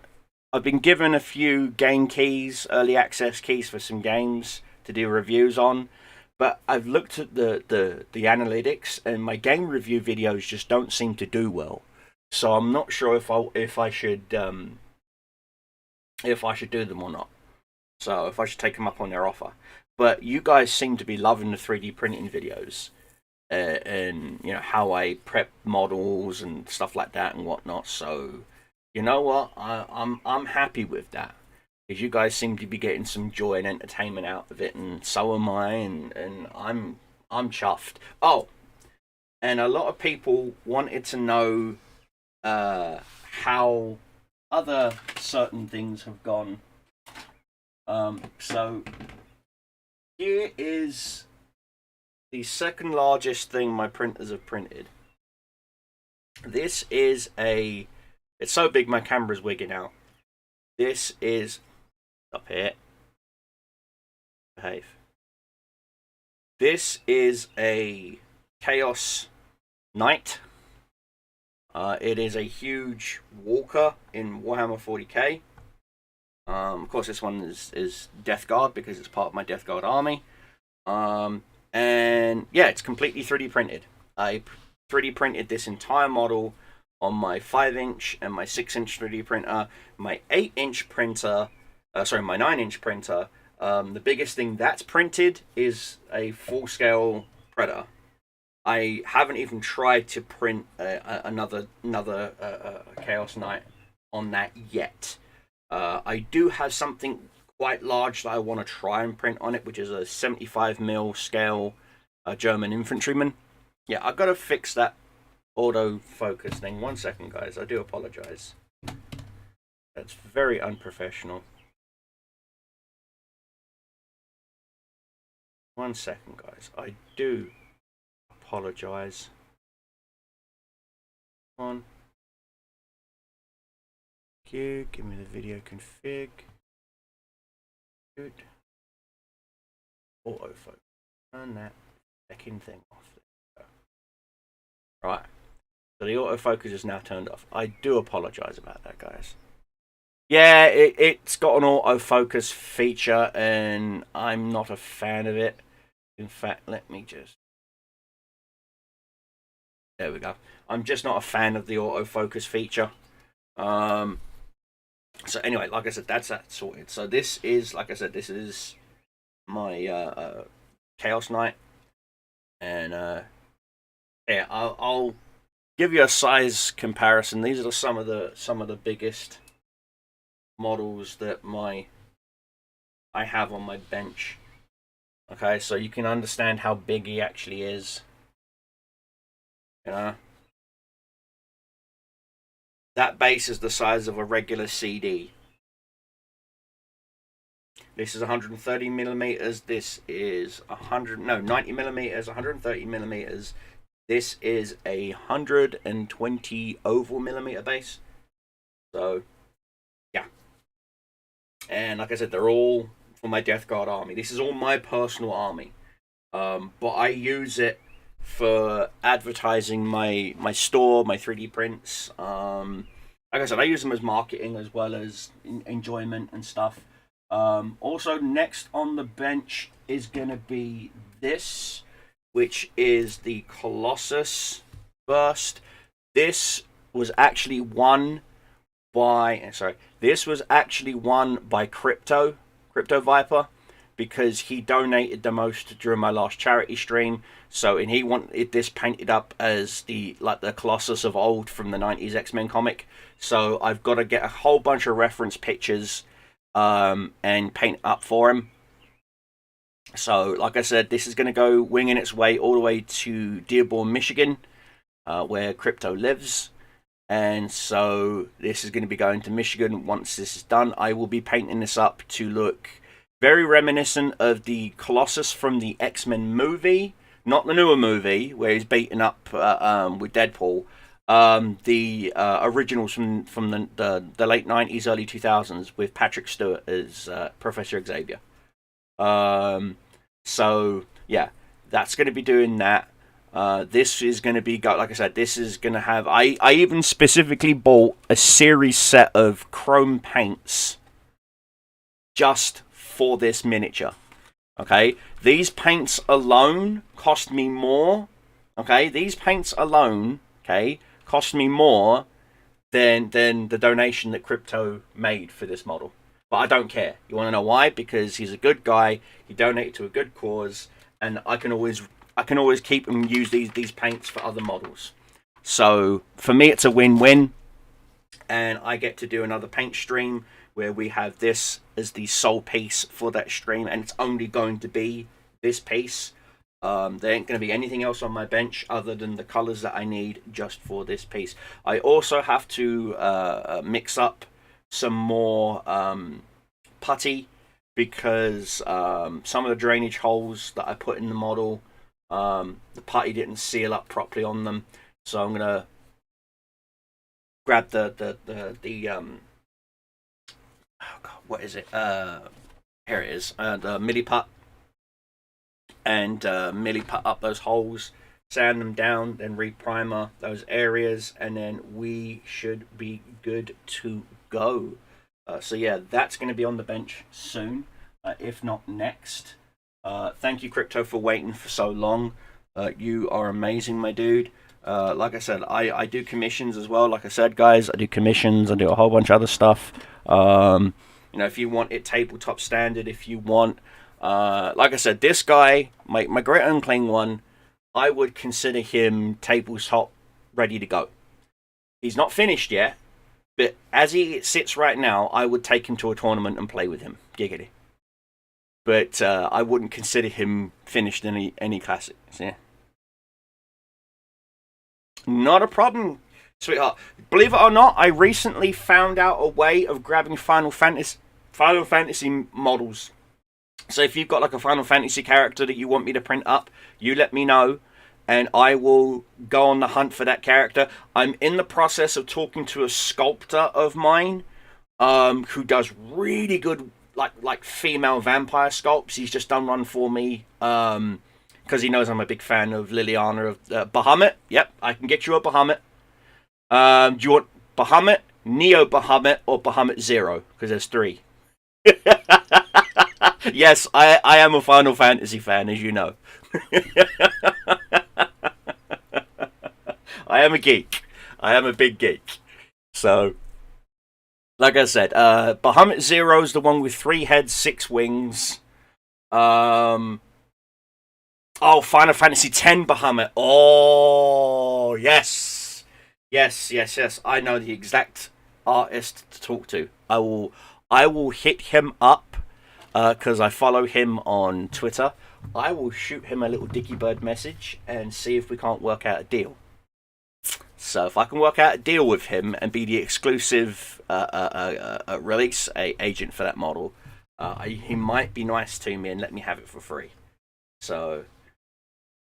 given a few game keys, early access keys for some games to do reviews on, but I've looked at the analytics, and my game review videos just don't seem to do well. So I'm not sure if I should do them or not. So if I should take them up on their offer. But you guys seem to be loving the 3D printing videos, and you know how I prep models and stuff like that and whatnot. So you know what, I'm happy with that, because you guys seem to be getting some joy and entertainment out of it, and so am I, and I'm chuffed. Oh, and a lot of people wanted to know how other certain things have gone. So here is the second largest thing my printers have printed. This is it's so big my camera's wigging out. This is up here. Behave. This is a Chaos Knight. It is a huge walker in Warhammer 40k. Of course, this one is Death Guard because it's part of my Death Guard army. And yeah, it's completely 3D printed. I 3D printed this entire model on my 5-inch and my 6-inch 3D printer, my 8-inch printer, my 9-inch printer. The biggest thing that's printed is a full-scale Predator. I haven't even tried to print another Chaos Knight on that yet. I do have something quite large that I want to try and print on it, which is a 75mm scale German infantryman. Yeah, I've got to fix that autofocus thing. 1 second, guys. I do apologize. That's very unprofessional. 1 second, guys. I do apologize. Come on. Thank you. Give me the video config. Good. Autofocus. Turn that second thing off. Right. So the autofocus is now turned off. I do apologize about that, guys. Yeah, it's got an autofocus feature, and I'm not a fan of it. In fact, let me just... There we go. I'm just not a fan of the autofocus feature. So anyway, like I said, that's that sorted. So this is, like I said, this is my Chaos Knight. And yeah, I'll give you a size comparison. These are some of the biggest models that I have on my bench. Okay, so you can understand how big he actually is. You know, that base is the size of a regular CD. This is 130 millimeters. This is 90 millimeters, 130 millimeters. This is a 120 oval millimeter base. So, yeah. And like I said, they're all for my Death Guard army. This is all my personal army. But I use it for advertising my store, my 3D prints. Like I said, I use them as marketing as well as enjoyment and stuff. Also, next on the bench is going to be this, which is the Colossus Burst. This was actually won by Crypto Viper, because he donated the most during my last charity stream. So, and he wanted this painted up as the Colossus of old from the 90s X-Men comic. So I've got to get a whole bunch of reference pictures and paint up for him. So, like I said, this is going to go winging its way all the way to Dearborn, Michigan, where Crypto lives. And so this is going to be going to Michigan. Once this is done, I will be painting this up to look very reminiscent of the Colossus from the X-Men movie, not the newer movie where he's beaten up with Deadpool. The originals from the late 90s, early 2000s with Patrick Stewart as Professor Xavier. So yeah, that's going to be doing that. This is going to be, like I said, this is going to have. I even specifically bought a series set of chrome paints just for this miniature. Okay, these paints alone cost me more. Okay, these paints alone, okay, cost me more than the donation that Crypto made for this model. But I don't care. You want to know why? Because he's a good guy. He donated to a good cause, and I can always keep and use these paints for other models. So for me, it's a win-win, and I get to do another paint stream where we have this as the sole piece for that stream, and it's only going to be this piece. There ain't going to be anything else on my bench other than the colors that I need just for this piece. I also have to mix up some more putty because some of the drainage holes that I put in the model, the putty didn't seal up properly on them. So I'm gonna grab the oh God, what is it? Here it is. The Milliput, and Milliput up those holes, sand them down, then reprimer those areas, and then we should be good to go. So yeah, that's going to be on the bench soon, if not next. Thank you, Crypto, for waiting for so long. You are amazing, my dude. Like I said, I do commissions as well. Like I said, guys, I do commissions. I do a whole bunch of other stuff. If you want it tabletop standard, if you want, like I said, this guy, my Great Unclean one, I would consider him tabletop ready to go. He's not finished yet, but as he sits right now, I would take him to a tournament and play with him. Giggity. But I wouldn't consider him finished in any classics. Yeah. Not a problem, sweetheart. Believe it or not, I recently found out a way of grabbing Final Fantasy models. So if you've got like a Final Fantasy character that you want me to print up, you let me know, and I will go on the hunt for that character. I'm in the process of talking to a sculptor of mine, who does really good like female vampire sculpts. He's just done one for me, because he knows I'm a big fan of Liliana of Bahamut. Yep, I can get you a Bahamut. Do you want Bahamut, Neo Bahamut, or Bahamut Zero? Because there's 3. Yes, I am a Final Fantasy fan, as you know. I am a geek. I am a big geek. So, like I said, Bahamut Zero is the one with 3 heads, 6 wings. Oh, Final Fantasy X Bahamut. Oh, yes. Yes. I know the exact artist to talk to. I will hit him up, because I follow him on Twitter. I will shoot him a little Dicky Bird message and see if we can't work out a deal. So if I can work out a deal with him and be the exclusive release agent for that model, he might be nice to me and let me have it for free. So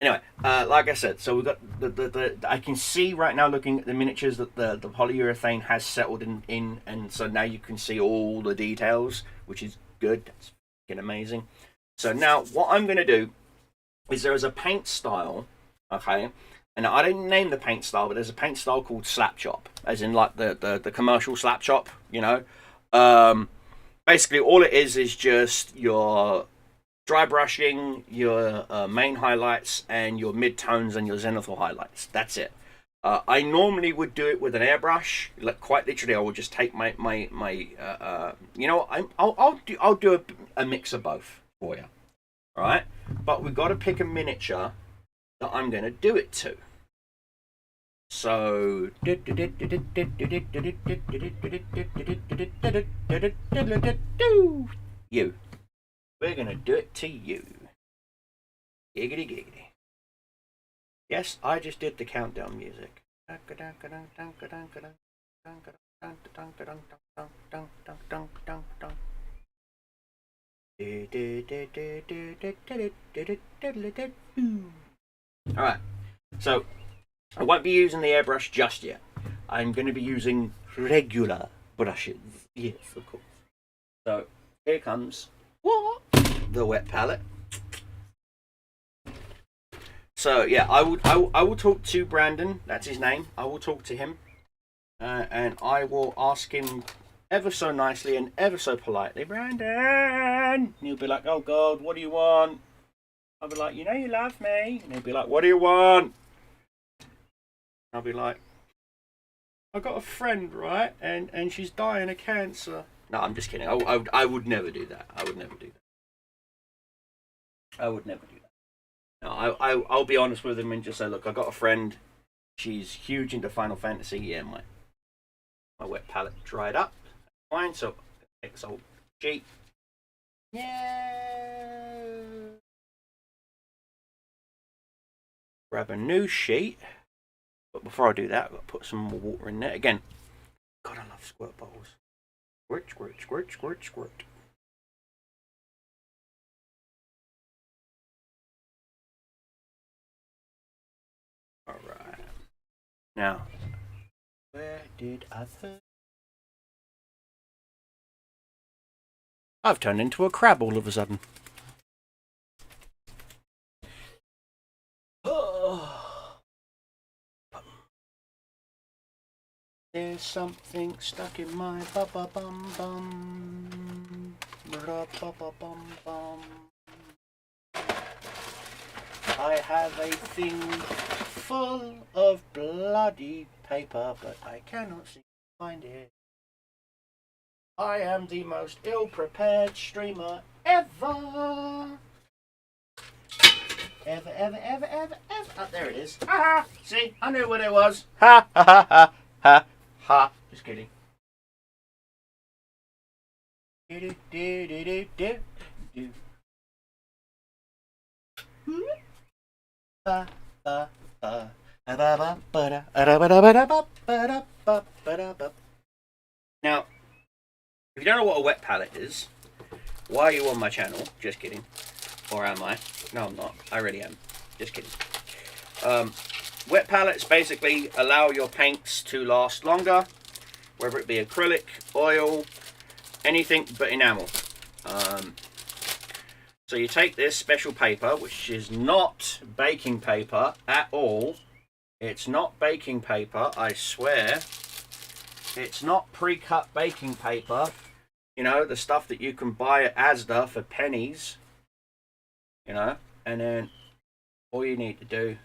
anyway, like I said, so we've got the I can see right now looking at the miniatures that the polyurethane has settled in, and so now you can see all the details, which is good. That's fucking amazing. So now what I'm going to do is there is a paint style, okay, and I didn't name the paint style, but there's a paint style called Slap Chop, as in like the commercial Slap Chop, basically all it is just your dry brushing, your main highlights, and your mid-tones and your zenithal highlights. That's it. I normally would do it with an airbrush. Like quite literally, I would just take my I'll do a mix of both for you. All right, but we've got to pick a miniature that I'm going to do it to. So you. We're going to do it to you. Giggity giggity. Yes, I just did the countdown music. Alright, so I won't be using the airbrush just yet. I'm going to be using regular brushes. Yes, of course. So here comes the wet palette. So yeah, I will talk to Brandon. That's his name. I will talk to him, and I will ask him ever so nicely and ever so politely, Brandon. And he'll be like, "Oh God, what do you want?" I'll be like, "You know you love me." And he'll be like, "What do you want?" I'll be like, "I got a friend, right? And she's dying of cancer." No, I'm just kidding. I would never do that. I would never do that. I would never do that. No, I'll be honest with him and just say, "Look, I got a friend. She's huge into Final Fantasy. Yeah, my wet palette dried up. Fine, so take this old sheet. Yeah. Grab a new sheet. But before I do that, I've got to put some more water in there. Again, God, I love squirt bottles. Squirt, squirt, squirt, squirt, squirt. Alright. Now, where did I put... I've turned into a crab all of a sudden. There's something stuck in my ba-ba-bum-bum. Ba-ba-bum-bum. I have a thing full of bloody paper, but I cannot seem to find it. I am the most ill-prepared streamer ever. Ever. Oh, there it is. Ha ha! See, I knew what it was. Ha ha ha ha ha ha. Just kidding. Do do do do do do. Ba ba ba. Now, if you don't know what a wet palette is, why are you on my channel? Just kidding. Or am I? No, I'm not. I really am. Just kidding. Wet palettes basically allow your paints to last longer, whether it be acrylic, oil, anything but enamel. So you take this special paper, which is not baking paper at all. It's not baking paper, I swear. It's not pre-cut baking paper. You know, the stuff that you can buy at Asda for pennies. You know, and then all you need to do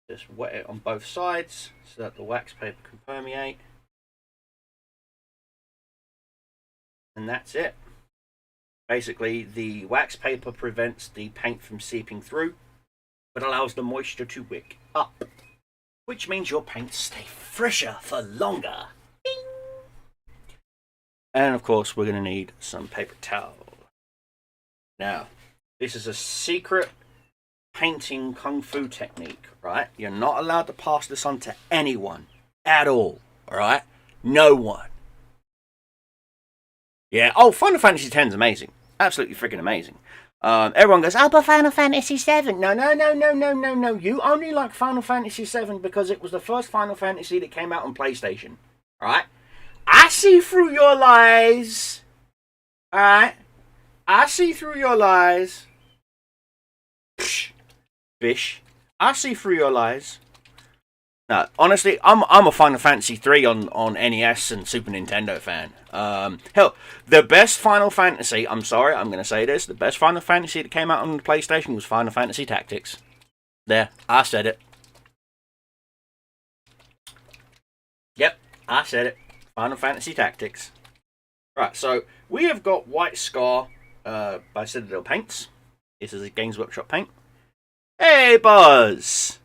is just wet it on both sides so that the wax paper can permeate. And that's it. Basically, the wax paper prevents the paint from seeping through, but allows the moisture to wick up, which means your paints stay fresher for longer. Ding! And of course, we're going to need some paper towel. Now, this is a secret painting kung fu technique, right? You're not allowed to pass this on to anyone at all, alright? No one. Yeah, oh, Final Fantasy X is amazing. Absolutely freaking amazing. Everyone goes, oh, but Final Fantasy VII. No. You only like Final Fantasy VII because it was the first Final Fantasy that came out on PlayStation. Alright? I see through your lies. Alright? I see through your lies. Psh, bish. I see through your lies. No, honestly, I'm a Final Fantasy 3 on NES and Super Nintendo fan. Hell, the best Final Fantasy, I'm sorry, I'm going to say this, the best Final Fantasy that came out on the PlayStation was Final Fantasy Tactics. There, I said it. Yep, I said it. Final Fantasy Tactics. Right, so we have got White Scar by Citadel Paints. This is a Games Workshop paint. Hey, Buzz!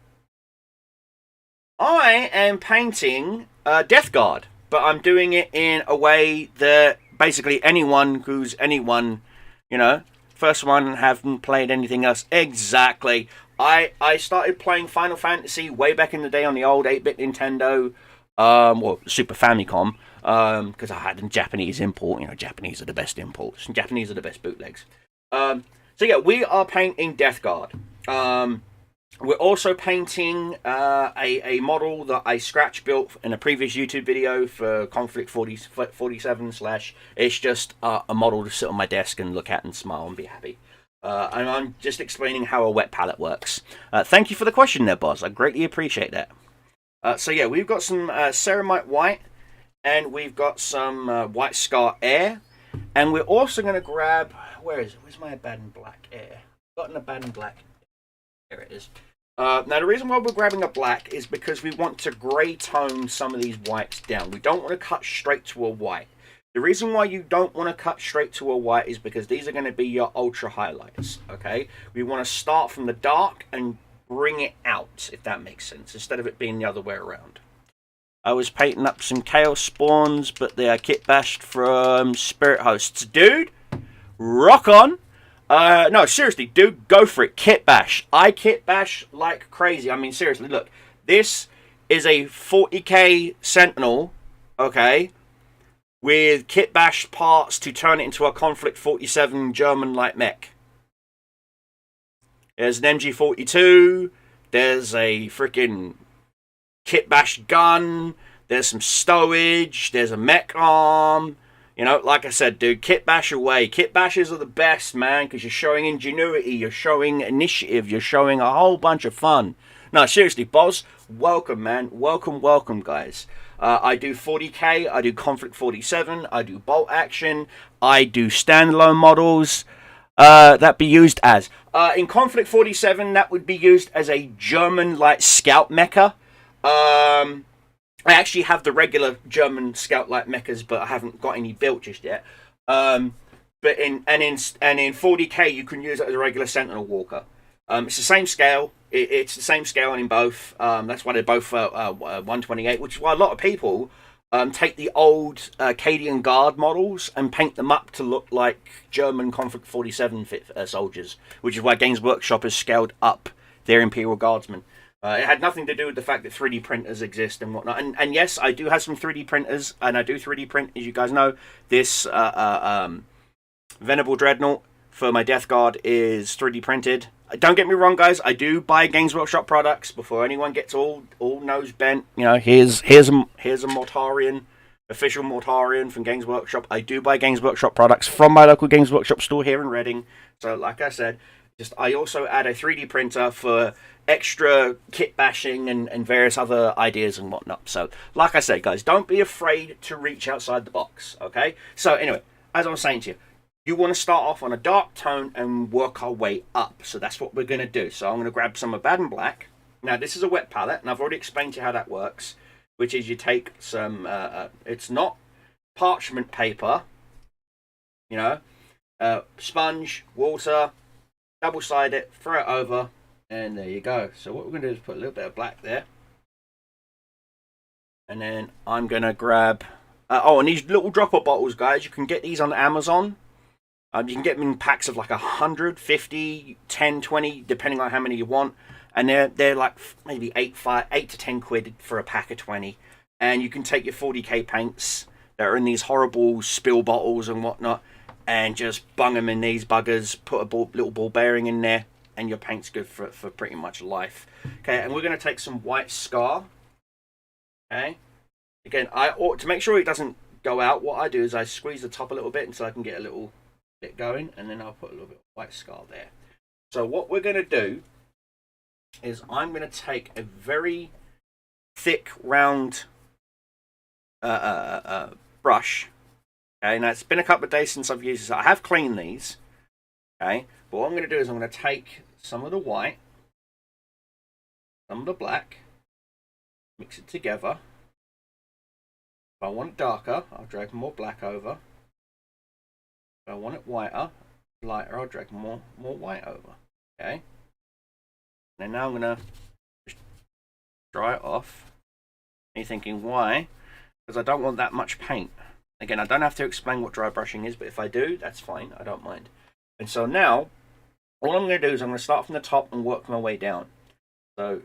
I am painting Death Guard, but I'm doing it in a way that basically anyone who's anyone, you know, first one haven't played anything else. Exactly. I started playing Final Fantasy way back in the day on the old 8-bit Nintendo, well, Super Famicom. because I had a Japanese import. You know, Japanese are the best imports, and Japanese are the best bootlegs. So yeah, we are painting Death Guard. We're also painting a model that I scratch built in a previous YouTube video for Conflict 47 / it's just a model to sit on my desk and look at and smile and be happy. And I'm just explaining how a wet palette works. Thank you for the question there, Boz. I greatly appreciate that. So yeah, we've got some Ceramite White, and we've got some White Scar Air, and we're also going to grab, where is it? Where's my Abaddon Black Air? I've got an Abaddon Black. There it is. Now the reason why we're grabbing a black is because we want to grey tone some of these whites down. We don't want to cut straight to a white. The reason why you don't want to cut straight to a white is because these are going to be your ultra highlights, okay? We want to start from the dark and bring it out, if that makes sense, instead of it being the other way around. I was painting up some Chaos Spawns, but they are kit bashed from Spirit Hosts. Dude, rock on! No, seriously, dude, go for it. Kit bash. I kit bash like crazy. I mean, seriously, look. This is a 40k Sentinel, okay, with kit bash parts to turn it into a Conflict 47 German light mech. There's an MG42. There's a freaking kit bash gun. There's some stowage. There's a mech arm. You know, like I said, dude, kit bash away. Kit bashes are the best, man, because you're showing ingenuity, you're showing initiative, you're showing a whole bunch of fun. No, seriously, Boz, welcome, man. Welcome, guys. I do 40k, I do Conflict 47, I do bolt action, I do standalone models. That be used as. In Conflict 47, that would be used as a German, like, scout mecha. I actually have the regular German scout light mechas, but I haven't got any built just yet. But in 40k, you can use it as a regular Sentinel Walker. It's the same scale. It's the same scale in both. That's why they're both 128, which is why a lot of people take the old Cadian Guard models and paint them up to look like German Conflict 47 soldiers, which is why Games Workshop has scaled up their Imperial Guardsmen. It had nothing to do with the fact that 3D printers exist and whatnot. And yes, I do have some 3D printers, and I do 3D print, as you guys know. This Venerable Dreadnought for my Death Guard is 3D printed. Don't get me wrong, guys. I do buy Games Workshop products before anyone gets all nose bent. You know, here's a Mortarion, official Mortarion from Games Workshop. I do buy Games Workshop products from my local Games Workshop store here in Reading. So, like I said, I also add a 3D printer for extra kit bashing and various other ideas and whatnot. So, like I said, guys, don't be afraid to reach outside the box, okay? So, anyway, as I was saying to you, you want to start off on a dark tone and work our way up. So that's what we're going to do. So I'm going to grab some Abaddon Black. Now, this is a wet palette, and I've already explained to you how that works, which is you take some, it's not parchment paper, you know, sponge, water, double-side it, throw it over, and there you go. So what we're going to do is put a little bit of black there. And then I'm going to grab... and these little dropper bottles, guys, you can get these on Amazon. You can get them in packs of like 100, 50, 10, 20, depending on how many you want. And they're like maybe 8 to 10 quid for a pack of 20. And you can take your 40k paints that are in these horrible spill bottles and whatnot, and just bung them in these buggers, put a little ball bearing in there, and your paint's good for pretty much life. Okay, and we're going to take some White Scar. Okay, again, to make sure it doesn't go out, what I do is I squeeze the top a little bit until I can get a little bit going, and then I'll put a little bit of White Scar there. So what we're going to do is I'm going to take a very thick, round brush. Okay, now it's been a couple of days since I've used this. I have cleaned these. Okay, but what I'm going to do is I'm going to take some of the white, some of the black, mix it together. If I want it darker, I'll drag more black over. If I want it lighter, I'll drag more white over. Okay. And now I'm going to dry it off. And you're thinking, why? Because I don't want that much paint. Again, I don't have to explain what dry brushing is, but if I do, that's fine. I don't mind. And so now, all I'm going to do is I'm going to start from the top and work my way down. So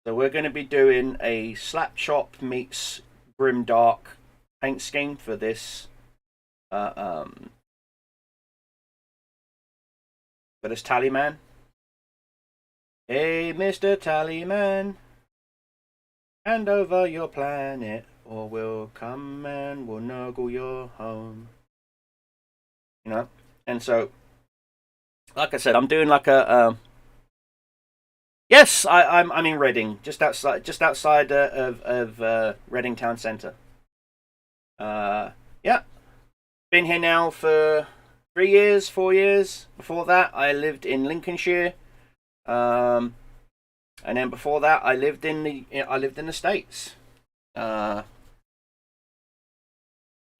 So we're going to be doing a Slap Chop meets Grim Dark paint scheme for this uh, um, Tallyman. Hey, Mr. Tallyman, hand over your planet, or we'll come and we'll nuggle your home. You know, and so, like I said, I'm doing like a. Yes, I'm in Reading, just outside of Reading Town Centre. Yeah, been here now for 3 years, 4 years. Before that, I lived in Lincolnshire. And then before that, I lived in the States. And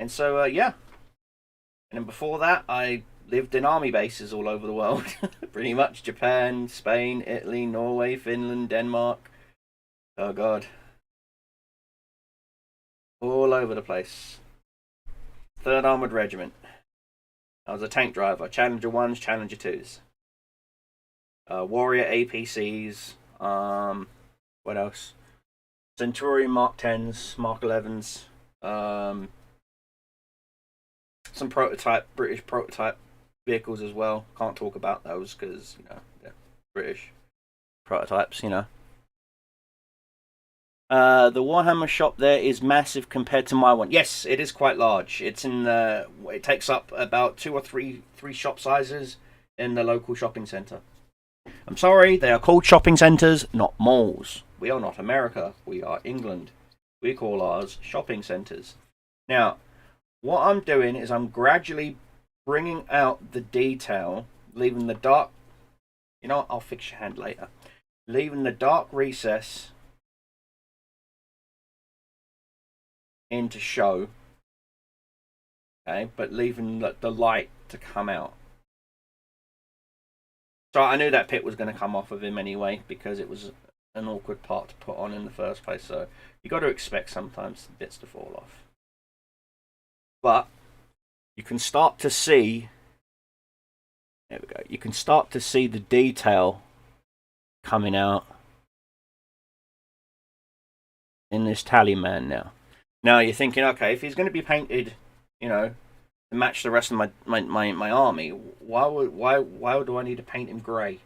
so yeah. And then before that, I lived in army bases all over the world. Pretty much Japan, Spain, Italy, Norway, Finland, Denmark. Oh god. All over the place. 3rd Armoured Regiment. I was a tank driver. Challenger 1s, Challenger 2s. Warrior APCs. What else? Centurion Mark 10s, Mark 11s. Some British prototype vehicles as well. Can't talk about those because, they're British prototypes, The Warhammer shop there is massive compared to my one. Yes, it is quite large. It's in the. It takes up about 2 or 3 shop sizes in the local shopping centre. I'm sorry, they are called shopping centres, not malls. We are not America. We are England. We call ours shopping centres. Now, what I'm doing is I'm gradually bringing out the detail, leaving the dark. You know what? I'll fix your hand later. Leaving the dark recess into show. Okay, but leaving the light to come out. So I knew that pit was going to come off of him anyway because it was an awkward part to put on in the first place. So you got to expect sometimes bits to fall off. But you can start to see. There we go. You can start to see the detail coming out in this Tallyman now. Now you're thinking, okay, if he's going to be painted, to match the rest of my army, why do I need to paint him grey?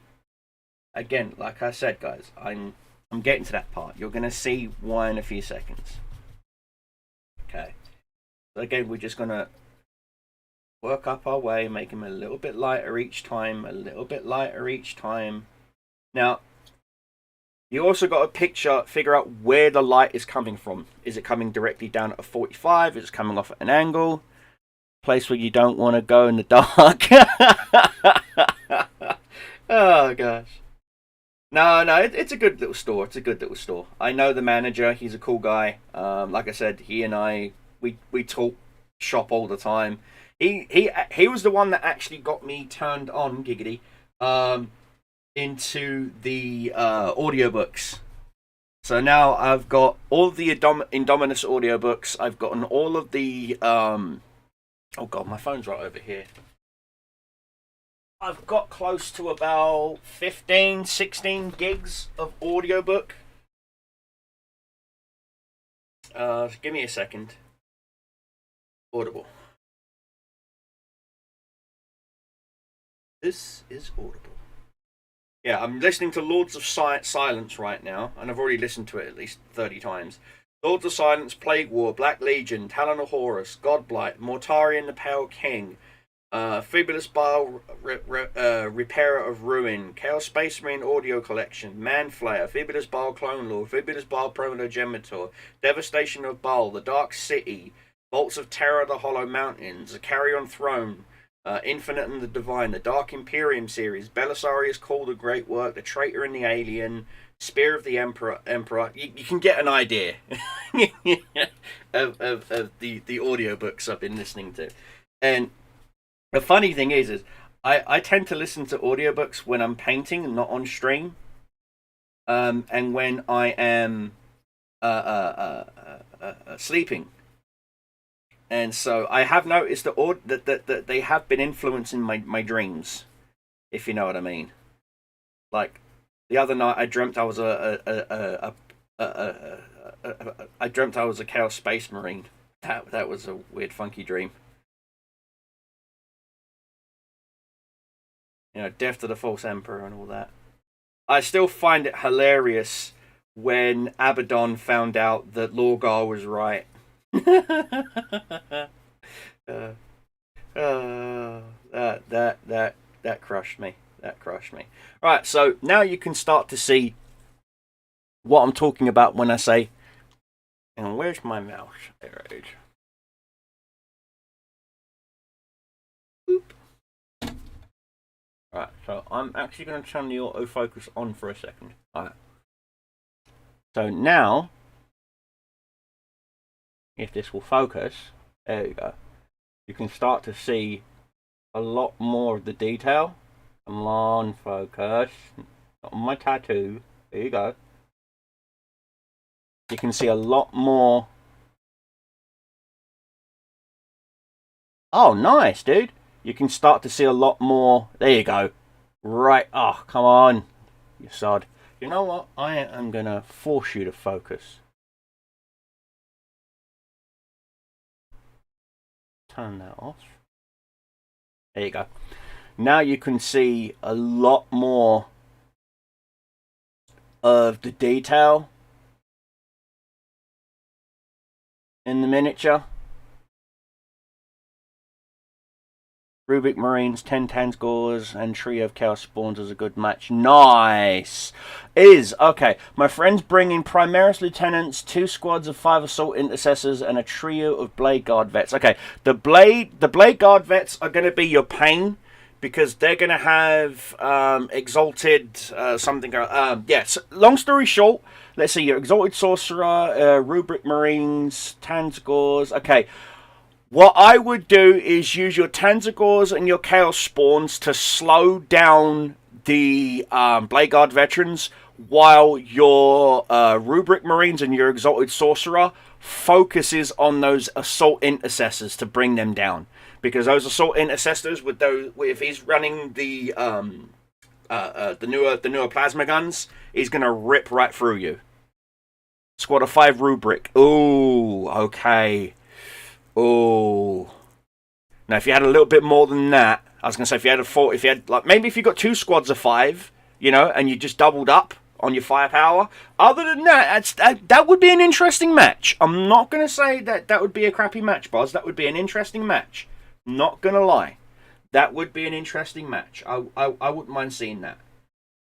Again, like I said, guys, I'm getting to that part. You're going to see why in a few seconds. Okay. So again, we're just going to work up our way, make him a little bit lighter each time, a little bit lighter each time. Now, you also got to figure out where the light is coming from. Is it coming directly down at a 45? Is it coming off at an angle? Place where you don't want to go in the dark. Oh gosh. No, it's a good little store. It's a good little store. I know the manager. He's a cool guy. Like I said, he and I we talk shop all the time. He was the one that actually got me turned on giggity into the audiobooks. So now I've got all of the Indominus audiobooks. I've gotten all of the oh god, my phone's right over here. I've got close to about 15, 16 gigs of audiobook. Give me a second. Audible. This is Audible. Yeah, I'm listening to Lords of Silence right now, and I've already listened to it at least 30 times. Lords of Silence, Plague War, Black Legion, Talon of Horus, Godblight, Mortarion the Pale King, Fabulous Baal, Repairer of Ruin, Chaos Space Marine Audio Collection, Manflayer, Fabulous Baal Clone Lord, Fabulous Baal Promotogenitor, Devastation of Baal, The Dark City, Bolts of Terror, The Hollow Mountains, The Carrion Throne, Infinite and the Divine, the Dark Imperium series, Belisarius Call the Great Work, The Traitor and the Alien, Spear of the Emperor. You can get an idea of the audiobooks I've been listening to. And the funny thing is I tend to listen to audiobooks when I'm painting, not on stream. And when I am sleeping. And so I have noticed that they have been influencing my dreams, if you know what I mean. Like, The other night, I dreamt I was I dreamt I was a Chaos Space Marine. That was a weird, funky dream. You know, death to the false emperor and all that. I still find it hilarious when Abaddon found out that Lorgar was right. uh, that crushed me. That crushed me. Right, so now you can start to see what I'm talking about when I say, and where's my mouse? There it is. Boop. Right, so I'm actually going to turn the autofocus on for a second. Alright. So now, if this will focus, there you go. You can start to see a lot more of the detail. Come on, focus. Not on my tattoo. There you go. You can see a lot more. Oh, nice, dude. You can start to see a lot more. There you go. Right. Oh, come on, you sod. You know what? I am going to force you to focus. Turn that off. There you go. Now you can see a lot more of the detail in the miniature. Rubric Marines, 10 Tanzgors, and Trio of Chaos Spawns is a good match. Nice! Okay, my friends bring in Primaris Lieutenants, 2 squads of 5 Assault Intercessors, and a trio of Blade Guard Vets. Okay, the Blade Guard Vets are going to be your pain, because they're going to have Exalted something. Yes, long story short, let's see, your Exalted Sorcerer, Rubric Marines, Tanzgors. Okay. What I would do is use your Tanzagors and your Chaos Spawns to slow down the Blade Guard Veterans, while your Rubric Marines and your Exalted Sorcerer focuses on those Assault Intercessors to bring them down. Because those Assault Intercessors, if he's running the newer plasma guns, he's going to rip right through you. Squad of 5 Rubric. Ooh, okay. Oh, now if you had a little bit more than that, I was gonna say if you had maybe if you got 2 squads of 5, you know, and you just doubled up on your firepower. Other than that, that would be an interesting match. I'm not gonna say that would be a crappy match, Boz. That would be an interesting match. Not gonna lie, that would be an interesting match. I wouldn't mind seeing that.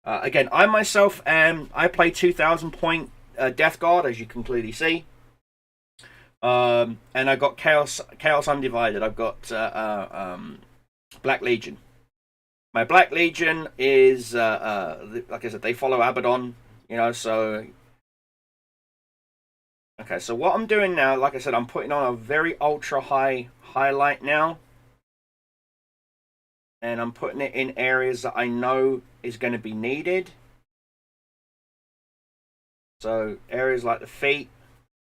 Again, I myself I play 2,000 point Death Guard, as you can clearly see. And I got Chaos Undivided. I've got Black Legion. My Black Legion is like I said, they follow Abaddon, you know. So okay, so what I'm doing now, like I said, I'm putting on a very ultra high highlight now, and I'm putting it in areas that I know is going to be needed. So areas like the feet,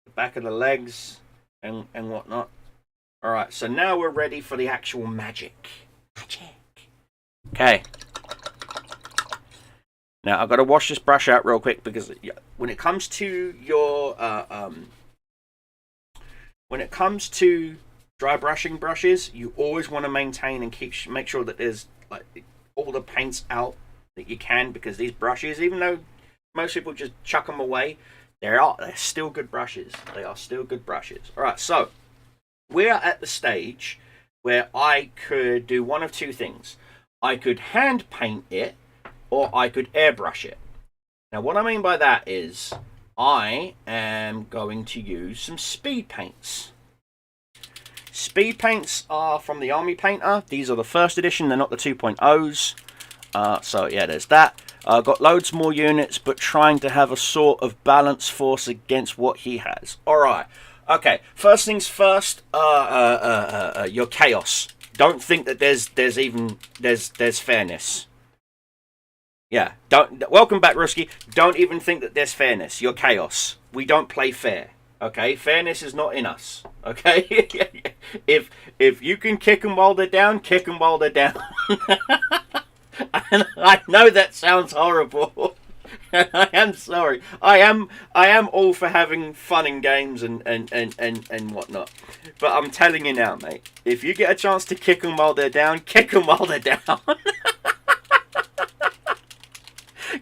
the back of the legs, and whatnot. Alright, so now we're ready for the actual magic. Okay. Now I've got to wash this brush out real quick, because when it comes to your when it comes to dry brushing brushes, you always want to maintain and make sure that there's like all the paints out that you can, because these brushes, even though most people just chuck them away, they're still good brushes. They are still good brushes. Alright, so we're at the stage where I could do one of two things. I could hand paint it, or I could airbrush it. Now what I mean by that is I am going to use some speed paints. Speed paints are from the Army Painter. These are the first edition, they're not the 2.0s. So yeah, there's that. I've got loads more units, but trying to have a sort of balance force against what he has. Alright, okay, first things first, your chaos. Don't think that there's fairness. Yeah, welcome back, Ruski. Don't even think that there's fairness. You're chaos. We don't play fair. Okay, fairness is not in us. Okay, if you can kick them while they're down, kick them while they're down. I know that sounds horrible, I am sorry. I am all for having fun in games and whatnot. But I'm telling you now, mate. If you get a chance to kick them while they're down, kick them while they're down.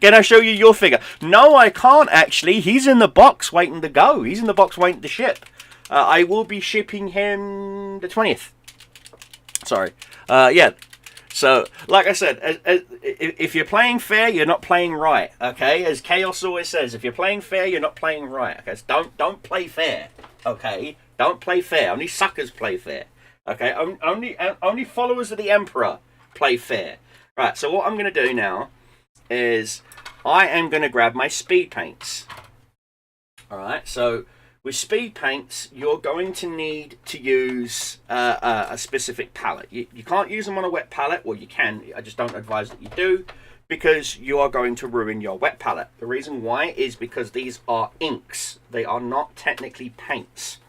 Can I show you your figure? No, I can't actually. He's in the box waiting to go. He's in the box waiting to ship. I will be shipping him the 20th. Sorry. Yeah. So, like I said, if you're playing fair, you're not playing right. Okay, as Chaos always says, if you're playing fair, you're not playing right. Okay, so don't play fair. Okay, don't play fair. Only suckers play fair. Okay, only followers of the Emperor play fair. Right. So what I'm gonna do now is I am gonna grab my speed paints. All right. So with speed paints, you're going to need to use a specific palette. You can't use them on a wet palette. Well, you can. I just don't advise that you do, because you are going to ruin your wet palette. The reason why is because these are inks. They are not technically paints.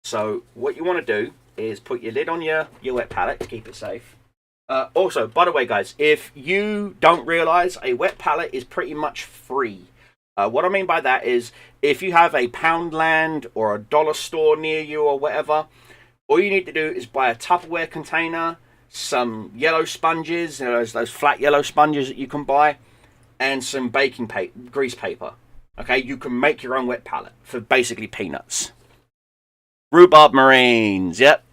So what you want to do is put your lid on your wet palette to keep it safe. Also, by the way, guys, if you don't realize, a wet palette is pretty much free. What I mean by that is, if you have a Poundland or a dollar store near you or whatever, all you need to do is buy a Tupperware container, some yellow sponges, those flat yellow sponges that you can buy, and some baking paper, grease paper. Okay, you can make your own wet palette for basically peanuts. Rhubarb Marines, yep.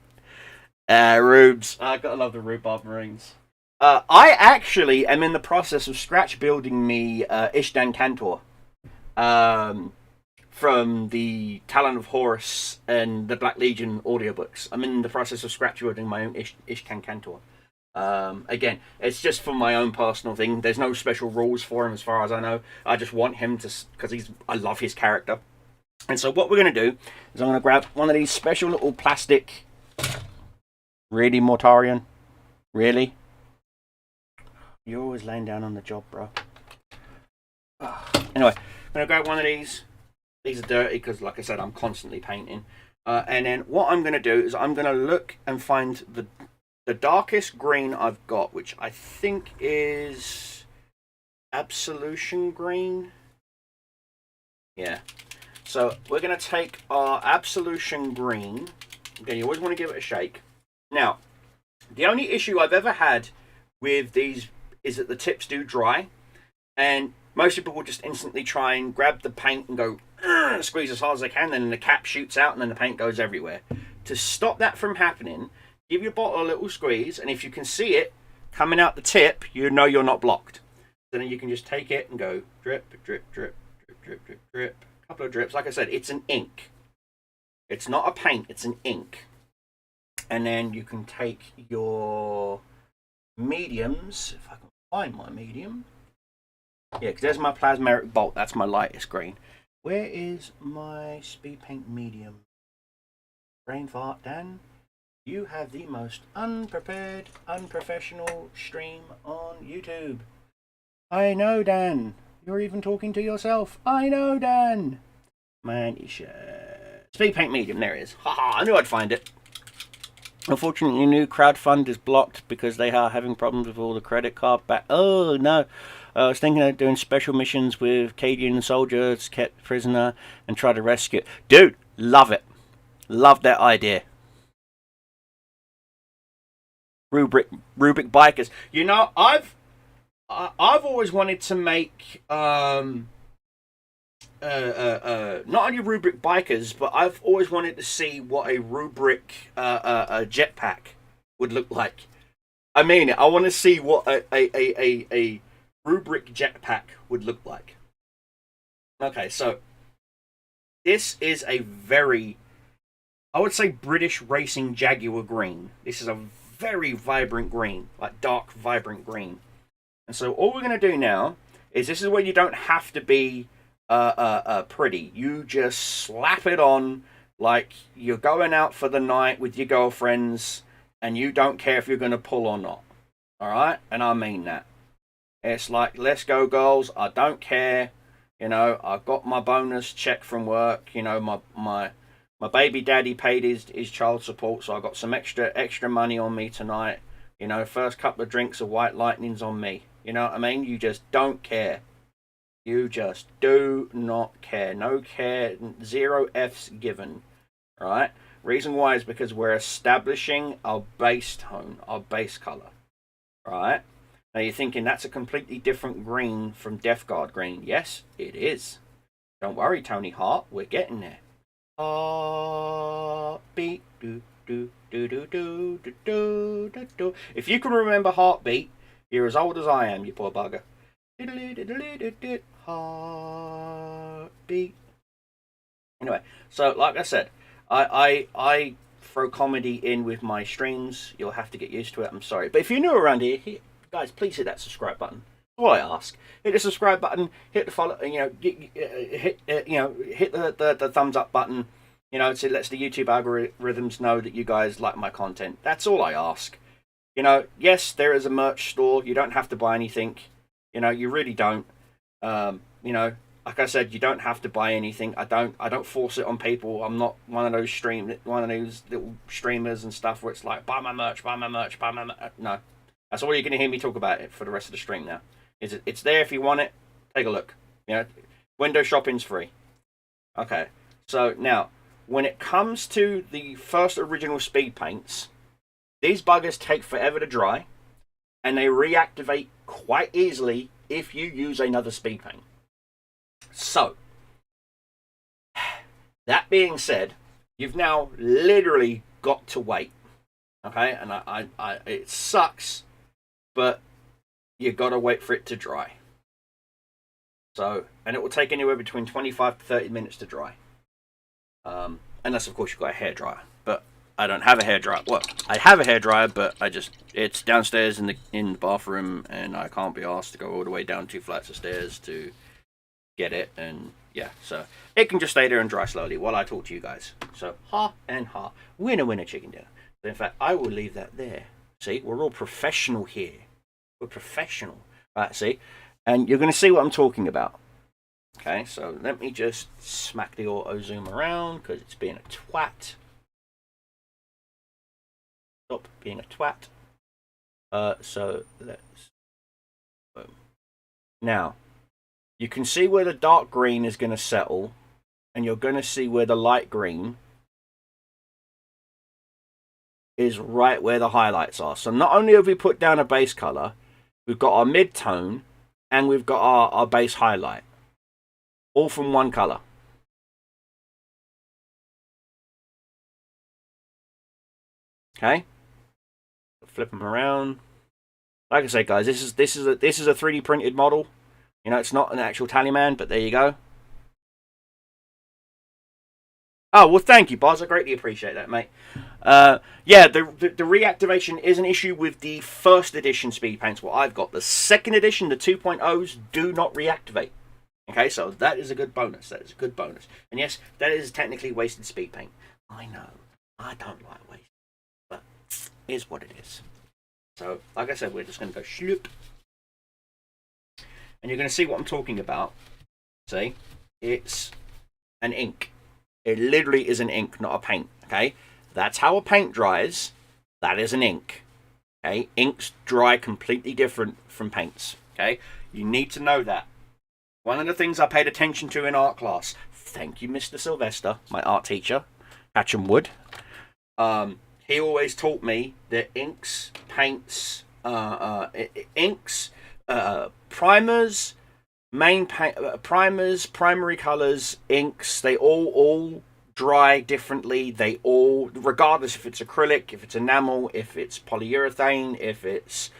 Rubes. I gotta love the Rhubarb Marines. I actually am in the process of scratch building me Ishtan Cantor. From the Talon of Horus and the Black Legion audiobooks. I'm in the process of scratch building my own Ishtan Cantor. Again, it's just for my own personal thing. There's no special rules for him as far as I know. I just want him to, because I love his character. And so what we're going to do is I'm going to grab one of these special little plastic... Really, Mortarion? Really? You're always laying down on the job, bro. Anyway, I'm going to grab one of these. These are dirty because, like I said, I'm constantly painting. And then what I'm going to do is I'm going to look and find the darkest green I've got, which I think is Absolution Green. Yeah. So we're going to take our Absolution Green. Again, you always want to give it a shake. Now, the only issue I've ever had with these is that the tips do dry. And most people will just instantly try and grab the paint and go, squeeze as hard as they can, and then the cap shoots out and then the paint goes everywhere. To stop that from happening, give your bottle a little squeeze, and if you can see it coming out the tip, you know you're not blocked. So then you can just take it and go drip, drip, drip, drip, drip, drip, drip. A couple of drips. Like I said, it's an ink. It's not a paint, it's an ink. And then you can take your mediums, if I can find my medium. Yeah, because there's my Plasmeric Bolt. That's my lightest green. Where is my speed paint medium? Brain fart, Dan. You have the most unprepared, unprofessional stream on YouTube. I know, Dan. You're even talking to yourself. I know, Dan. Man, speed paint medium. There it is. Haha, I knew I'd find it. Unfortunately, new crowdfund is blocked because they are having problems with all the credit card back. Oh, no. I was thinking of doing special missions with Cadian soldiers kept prisoner and try to rescue. Dude, love it. Love that idea. Rubik bikers. You know, I've always wanted to make not only rubric bikers, but I've always wanted to see what a rubric jetpack would look like. I mean, I want to see what a rubric jetpack would look like. Okay, so this is a very, I would say, British racing Jaguar green. This is a very vibrant green, like dark vibrant green. And so all we're going to do now is, this is where you don't have to be pretty. You just slap it on like you're going out for the night with your girlfriends and you don't care if you're going to pull or not. Alright? And I mean that. It's like, let's go, girls. I don't care. You know, I got my bonus check from work. You know, my baby daddy paid his child support, so I got some extra money on me tonight. You know, first couple of drinks of White Lightning's on me. You know what I mean? You just don't care. You just do not care. No care. 0 F's given. Right? Reason why is because we're establishing our base tone, our base color. Right? Now you're thinking that's a completely different green from Death Guard green. Yes, it is. Don't worry, Tony Hart. We're getting there. Heartbeat. Do, do, do, do, do, do, do, do, do. If you can remember Heartbeat, you're as old as I am, you poor bugger. Heartbeat. Anyway, so like I said, I throw comedy in with my streams. You'll have to get used to it. I'm sorry, but if you're new around here, guys, please hit that subscribe button. That's all I ask. Hit the subscribe button. Hit the follow. Hit the thumbs up button. So it lets the YouTube algorithms know that you guys like my content. That's all I ask. Yes, there is a merch store. You don't have to buy anything. You really don't. Like I said, you don't have to buy anything. I don't force it on people. I'm not one of those little streamers and stuff where it's like, buy my merch, buy my merch, buy my merch. No. That's all you're going to hear me talk about it for the rest of the stream now. It's there if you want it. Take a look. Window shopping's free. Okay. So now, when it comes to the first original speed paints, these buggers take forever to dry, and they reactivate quite easily if you use another speed paint. So, that being said, you've now literally got to wait. Okay, and I it sucks, but you got to wait for it to dry. So, and it will take anywhere between 25 to 30 minutes to dry. Unless of course you've got a hairdryer, but I don't have a hairdryer. Well, I have a hairdryer, but it's downstairs in the bathroom, and I can't be asked to go all the way down 2 flights of stairs to get it, and yeah, so it can just stay there and dry slowly while I talk to you guys. So ha and ha, winner chicken dinner. So in fact, I will leave that there. See, we're all professional here. We're professional, right? See, and you're going to see what I'm talking about. Okay, so let me just smack the auto zoom around because it's being a twat. Stop being a twat. So let's boom. Now you can see where the dark green is going to settle, and you're going to see where the light green is right where the highlights are. So not only have we put down a base color, we've got our mid-tone, and we've got our base highlight. All from one color. Okay? Flip them around. Like I say, guys, this is a 3D printed model. It's not an actual Tallyman, but there you go. Oh, well, thank you, Boz. I greatly appreciate that, mate. Yeah, the reactivation is an issue with the first edition speed paints. What I've got. The second edition, the 2.0s, do not reactivate. Okay, so that is a good bonus. That is a good bonus. And yes, that is technically wasted speed paint. I know. I don't like waste. But it is what it is. So, like I said, we're just going to go shloop. And you're going to see what I'm talking about. See? It's an ink. It literally is an ink, not a paint. Okay? That's how a paint dries. That is an ink. Okay? Inks dry completely different from paints. Okay? You need to know that. One of the things I paid attention to in art class, thank you, Mr. Sylvester, my art teacher, Hatcham Wood. He always taught me that inks, paints, primers, primers, primary colors, inks, they all dry differently. They all, regardless if it's acrylic, if it's enamel, if it's polyurethane, if it's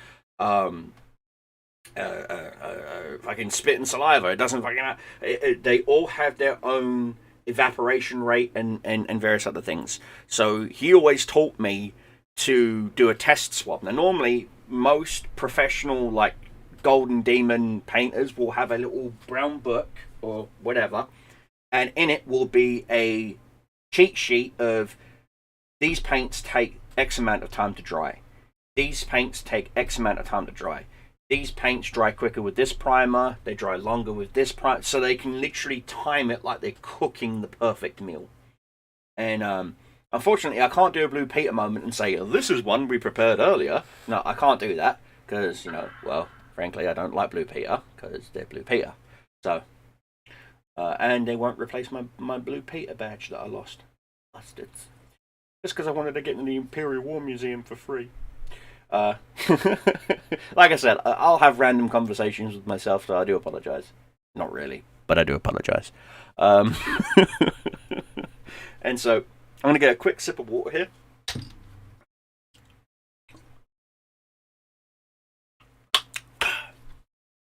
fucking spit and saliva, it doesn't fucking they all have their own evaporation rate and various other things. So he always taught me to do a test swab. Now normally most professional like Golden Demon painters will have a little brown book or whatever, and in it will be a cheat sheet of these paints take X amount of time to dry, these paints take X amount of time to dry, these paints dry quicker with this primer, they dry longer with this primer, so they can literally time it like they're cooking the perfect meal. And unfortunately, I can't do a Blue Peter moment and say, this is one we prepared earlier. No, I can't do that, because, well, frankly, I don't like Blue Peter, because they're Blue Peter. So, and they won't replace my Blue Peter badge that I lost. Bastards. Just because I wanted to get in the Imperial War Museum for free. Uh, like I said, I'll have random conversations with myself, so I do apologize. Not really, but I do apologize. Um, and so, I'm going to get a quick sip of water here.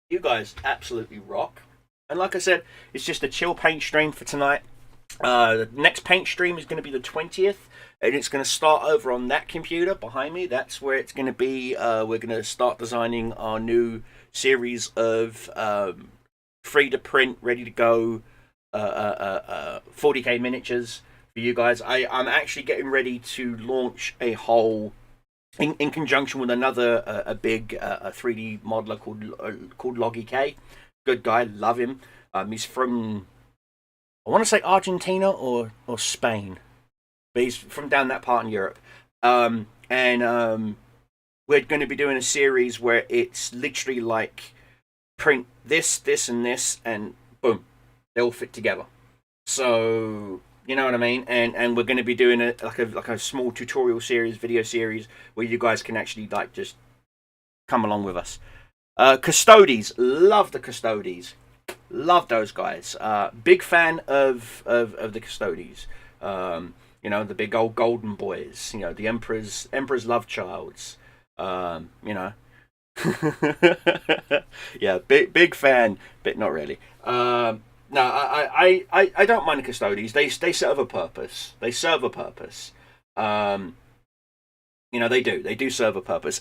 You guys absolutely rock. And like I said, it's just a chill paint stream for tonight. The next paint stream is going to be the 20th, and it's going to start over on that computer behind me. That's where it's going to be. We're going to start designing our new series of free to print, ready to go 40k miniatures for you guys. I'm actually getting ready to launch a whole, in conjunction with another a big 3D modeler called Loggy K. Good guy, love him. He's from, I want to say Argentina or Spain, but he's from down that part in Europe. And we're going to be doing a series where it's literally like print this, this, and this, and boom, they all fit together. So you know what I mean. And we're going to be doing like a small tutorial series, video series, where you guys can actually like just come along with us. Custodes, love the Custodes. Love those guys. Big fan of the Custodes. You know, the big old golden boys. You know, the Emperor's love childs. You know. Yeah, big fan, but not really. No, I don't mind the Custodes. They serve a purpose. They serve a purpose. You know, they do serve a purpose.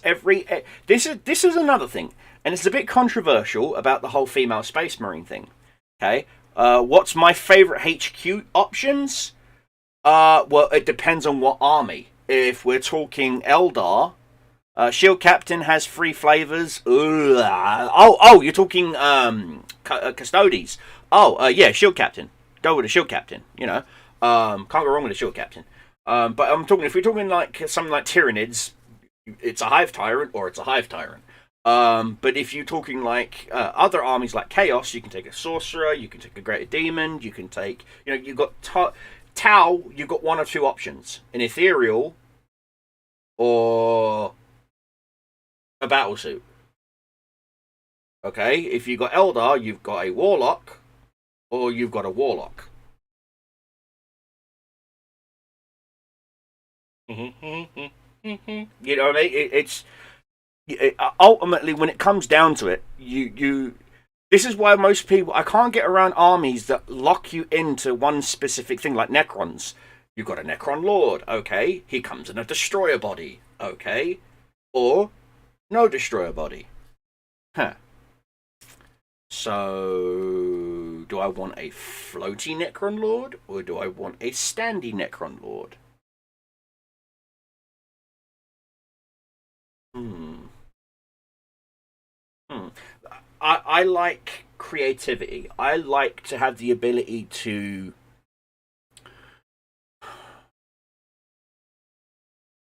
This is another thing, and it's a bit controversial about the whole female space marine thing. Okay, what's my favorite HQ options? Well, it depends on what army. If we're talking Eldar, Shield Captain has 3 flavors. Oh, you're talking Custodes. Yeah, Shield Captain. Go with a Shield Captain. You know, can't go wrong with a Shield Captain. But I'm talking, if we're talking like something like Tyranids, it's a Hive Tyrant or it's a Hive Tyrant. But if you're talking like other armies like Chaos, you can take a Sorcerer, you can take a Greater Demon, you can take, you know, you've got Tau, you've got 1 or 2 options: an Ethereal or a Battlesuit. Okay, if you've got Eldar, you've got a Warlock or you've got a Warlock. You know what I mean? Ultimately, when it comes down to it, you. This is why most people, I can't get around armies that lock you into one specific thing, like Necrons. You've got a Necron Lord, okay? He comes in a Destroyer body, okay? Or no Destroyer body, huh? So, do I want a floaty Necron Lord or do I want a standy Necron Lord? I like creativity. I like to have the ability to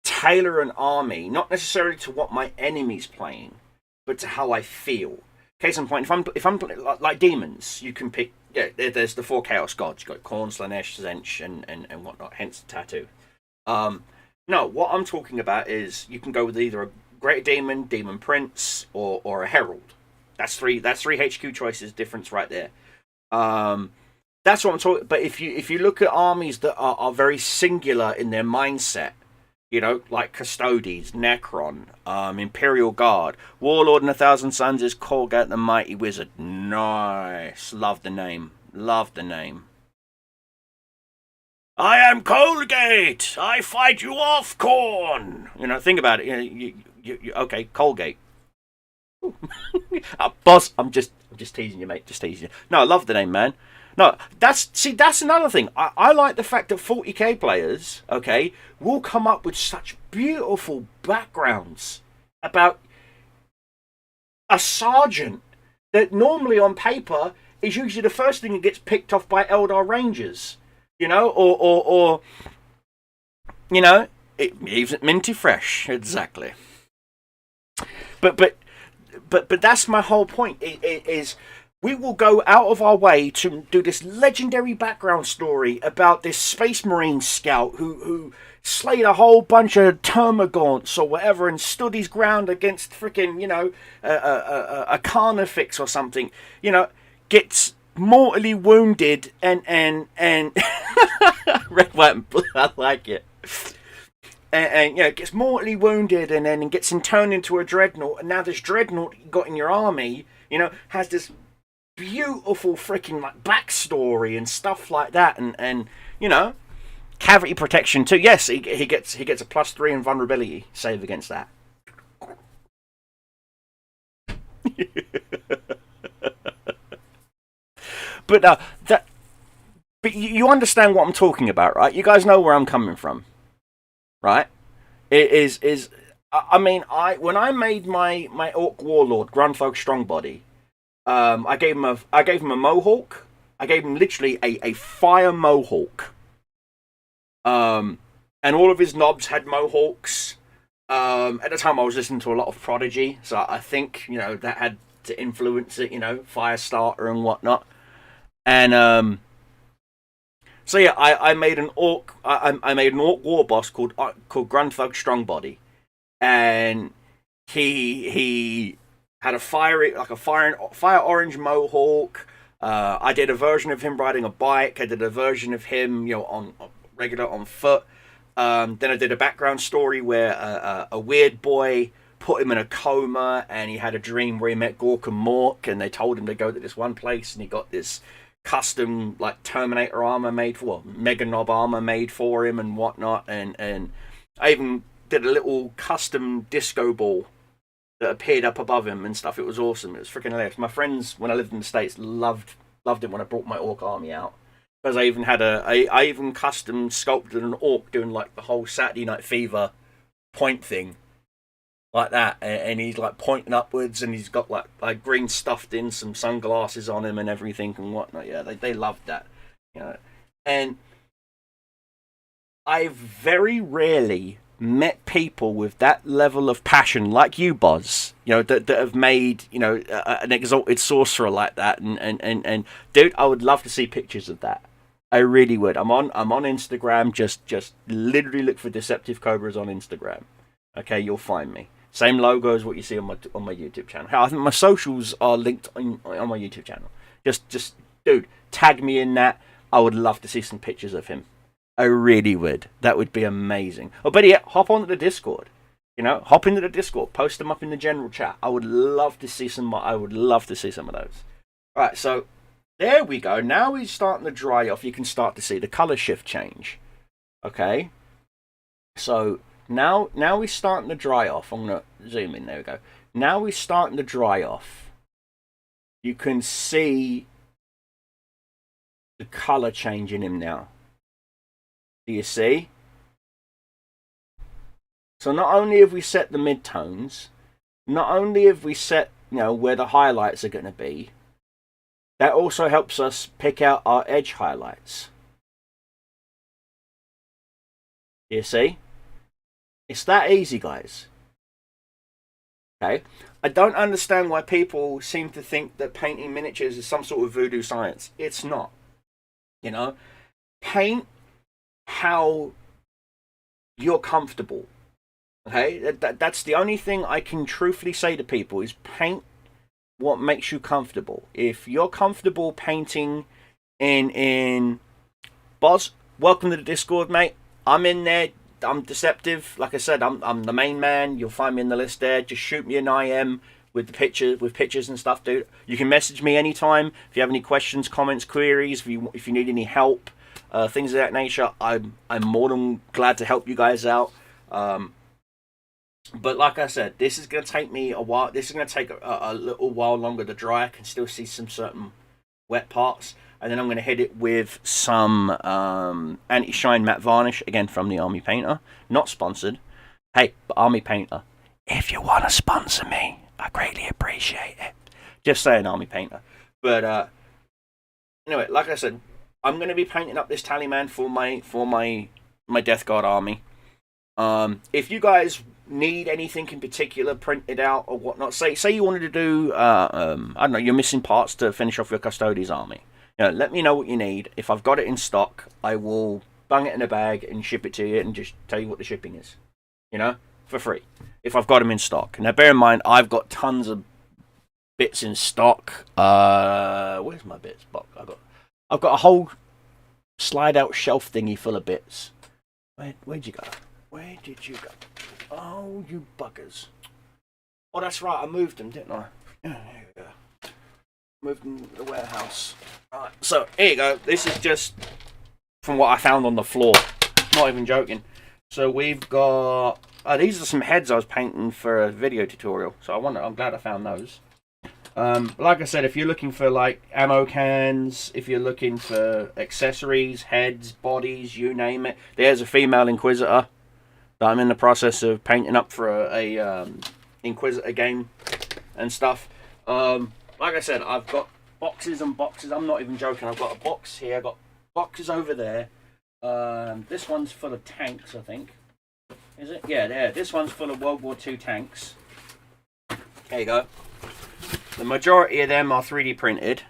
tailor an army, not necessarily to what my enemy's playing, but to how I feel. Case in point, if I'm like demons, you can pick. Yeah, there's the 4 Chaos Gods. You've got Khorne, Slaanesh, Tzeentch, and whatnot. Hence the tattoo. No, what I'm talking about is you can go with either a Greater Demon, Demon Prince, or a Herald. That's three HQ choices difference right there. That's what I'm talking. But if you look at armies that are very singular in their mindset, you know, like Custodes, Necron, Imperial Guard, Warlord and 1,000 Suns is Kolgat the Mighty Wizard. Nice, love the name, love the name. I am Colgate. I fight you off, Khorne. You know, think about it. You okay, Colgate. Boss, I'm just teasing you, mate. Just teasing you. No, I love the name, man. No, that's another thing. I like the fact that 40k players, okay, will come up with such beautiful backgrounds about a sergeant that normally on paper is usually the first thing that gets picked off by Eldar Rangers, you know, or you know, it leaves it minty fresh, exactly. But that's my whole point. It is we will go out of our way to do this legendary background story about this Space Marine scout who slayed a whole bunch of termagants or whatever and stood his ground against freaking, a carnifex or something, gets mortally wounded and red, white, and blue. I like it. And gets mortally wounded and then gets turned into a dreadnought. And now this dreadnought you got in your army, has this beautiful freaking like backstory and stuff like that, and cavity protection too. Yes, he gets a +3 invulnerability save against that. But you understand what I'm talking about, right? You guys know where I'm coming from, right? It is. I mean, when I made my Orc Warlord Grunfolk Strongbody, I gave him a mohawk. I gave him literally a fire mohawk. And all of his knobs had mohawks. At the time, I was listening to a lot of Prodigy, so I think that had to influence it. Firestarter and whatnot. And so yeah, I made an orc. I made an orc war boss called Grunfolk Strongbody, and he had a fire orange mohawk. I did a version of him riding a bike. I did a version of him, on regular on foot. Then I did a background story where a weird boy put him in a coma, and he had a dream where he met Gork and Mork, and they told him to go to this one place, and he got this custom like Terminator armor made for, Mega Knob armor made for him and whatnot, and I even did a little custom disco ball that appeared up above him and stuff. It was awesome. It was freaking hilarious. My friends, when I lived in the States, loved it when I brought my orc army out, because I even had I even custom sculpted an orc doing like the whole Saturday Night Fever point thing, like that, and he's like pointing upwards, and he's got like green stuffed in, some sunglasses on him and everything and whatnot. Yeah, they loved that, and I very rarely met people with that level of passion like you, Boz, that have made an exalted sorcerer like that, and dude, I would love to see pictures of that. I really would. I'm on Instagram. Just literally look for Deceptive Cobras on Instagram. Okay, you'll find me. Same logo as what you see on my YouTube channel. I think my socials are linked on my YouTube channel. Just dude, tag me in that. I would love to see some pictures of him. I really would. That would be amazing. Oh, better yet, hop onto the Discord. Hop into the Discord. Post them up in the general chat. I would love to see some. I would love to see some of those. All right, so there we go. Now he's starting to dry off. You can start to see the color shift change. Okay. So now he's starting to dry off. I'm gonna zoom in. There we go. Now he's starting to dry off. You can see the color change in him now. Do you see? So not only have we set the midtones, not only have we set, where the highlights are going to be, that also helps us pick out our edge highlights. Do you see? It's that easy, guys. Okay? I don't understand why people seem to think that painting miniatures is some sort of voodoo science. It's not. Paint how you're comfortable. Okay, that's the only thing I can truthfully say to people is paint what makes you comfortable. If you're comfortable painting in Boz, welcome to the Discord, mate. I'm in there. I'm Deceptive. Like I said, I'm the main man. You'll find me in the list there. Just shoot me an IM with the pictures and stuff, dude. You can message me anytime if you have any questions, comments, queries. If you need any help. Things of that nature, I'm more than glad to help you guys out. But like I said, this is going to take me a while. This is going to take a little while longer to dry. I can still see some certain wet parts. And then I'm going to hit it with some anti-shine matte varnish, again from the Army Painter. Not sponsored. Hey, but Army Painter, if you want to sponsor me, I greatly appreciate it. Just saying, Army Painter. But anyway, like I said, I'm going to be painting up this Tallyman for my Death Guard army. If you guys need anything in particular printed out or whatnot, say you wanted to do, I don't know, you're missing parts to finish off your Custodes army. Let me know what you need. If I've got it in stock, I will bung it in a bag and ship it to you and just tell you what the shipping is. For free. If I've got them in stock. Now, bear in mind, I've got tons of bits in stock. Where's my bits? I've got a whole slide-out shelf thingy full of bits. Where'd you go? Where did you go? Oh, you buggers. Oh, that's right. I moved them, didn't I? Yeah, here we go. Moved them to the warehouse. Right, so here you go. This is just from what I found on the floor. Not even joking. So we've got... these are some heads I was painting for a video tutorial. So I'm glad I found those. Like I said, if you're looking for like ammo cans, if you're looking for accessories, heads, bodies, you name it. There's a female Inquisitor that I'm in the process of painting up for a Inquisitor game and stuff. Like I said, I've got boxes and boxes. I'm not even joking. I've got a box here. I've got boxes over there. This one's full of tanks, I think. Is it? Yeah, there. This one's full of World War II tanks. There you go. The majority of them are 3D printed.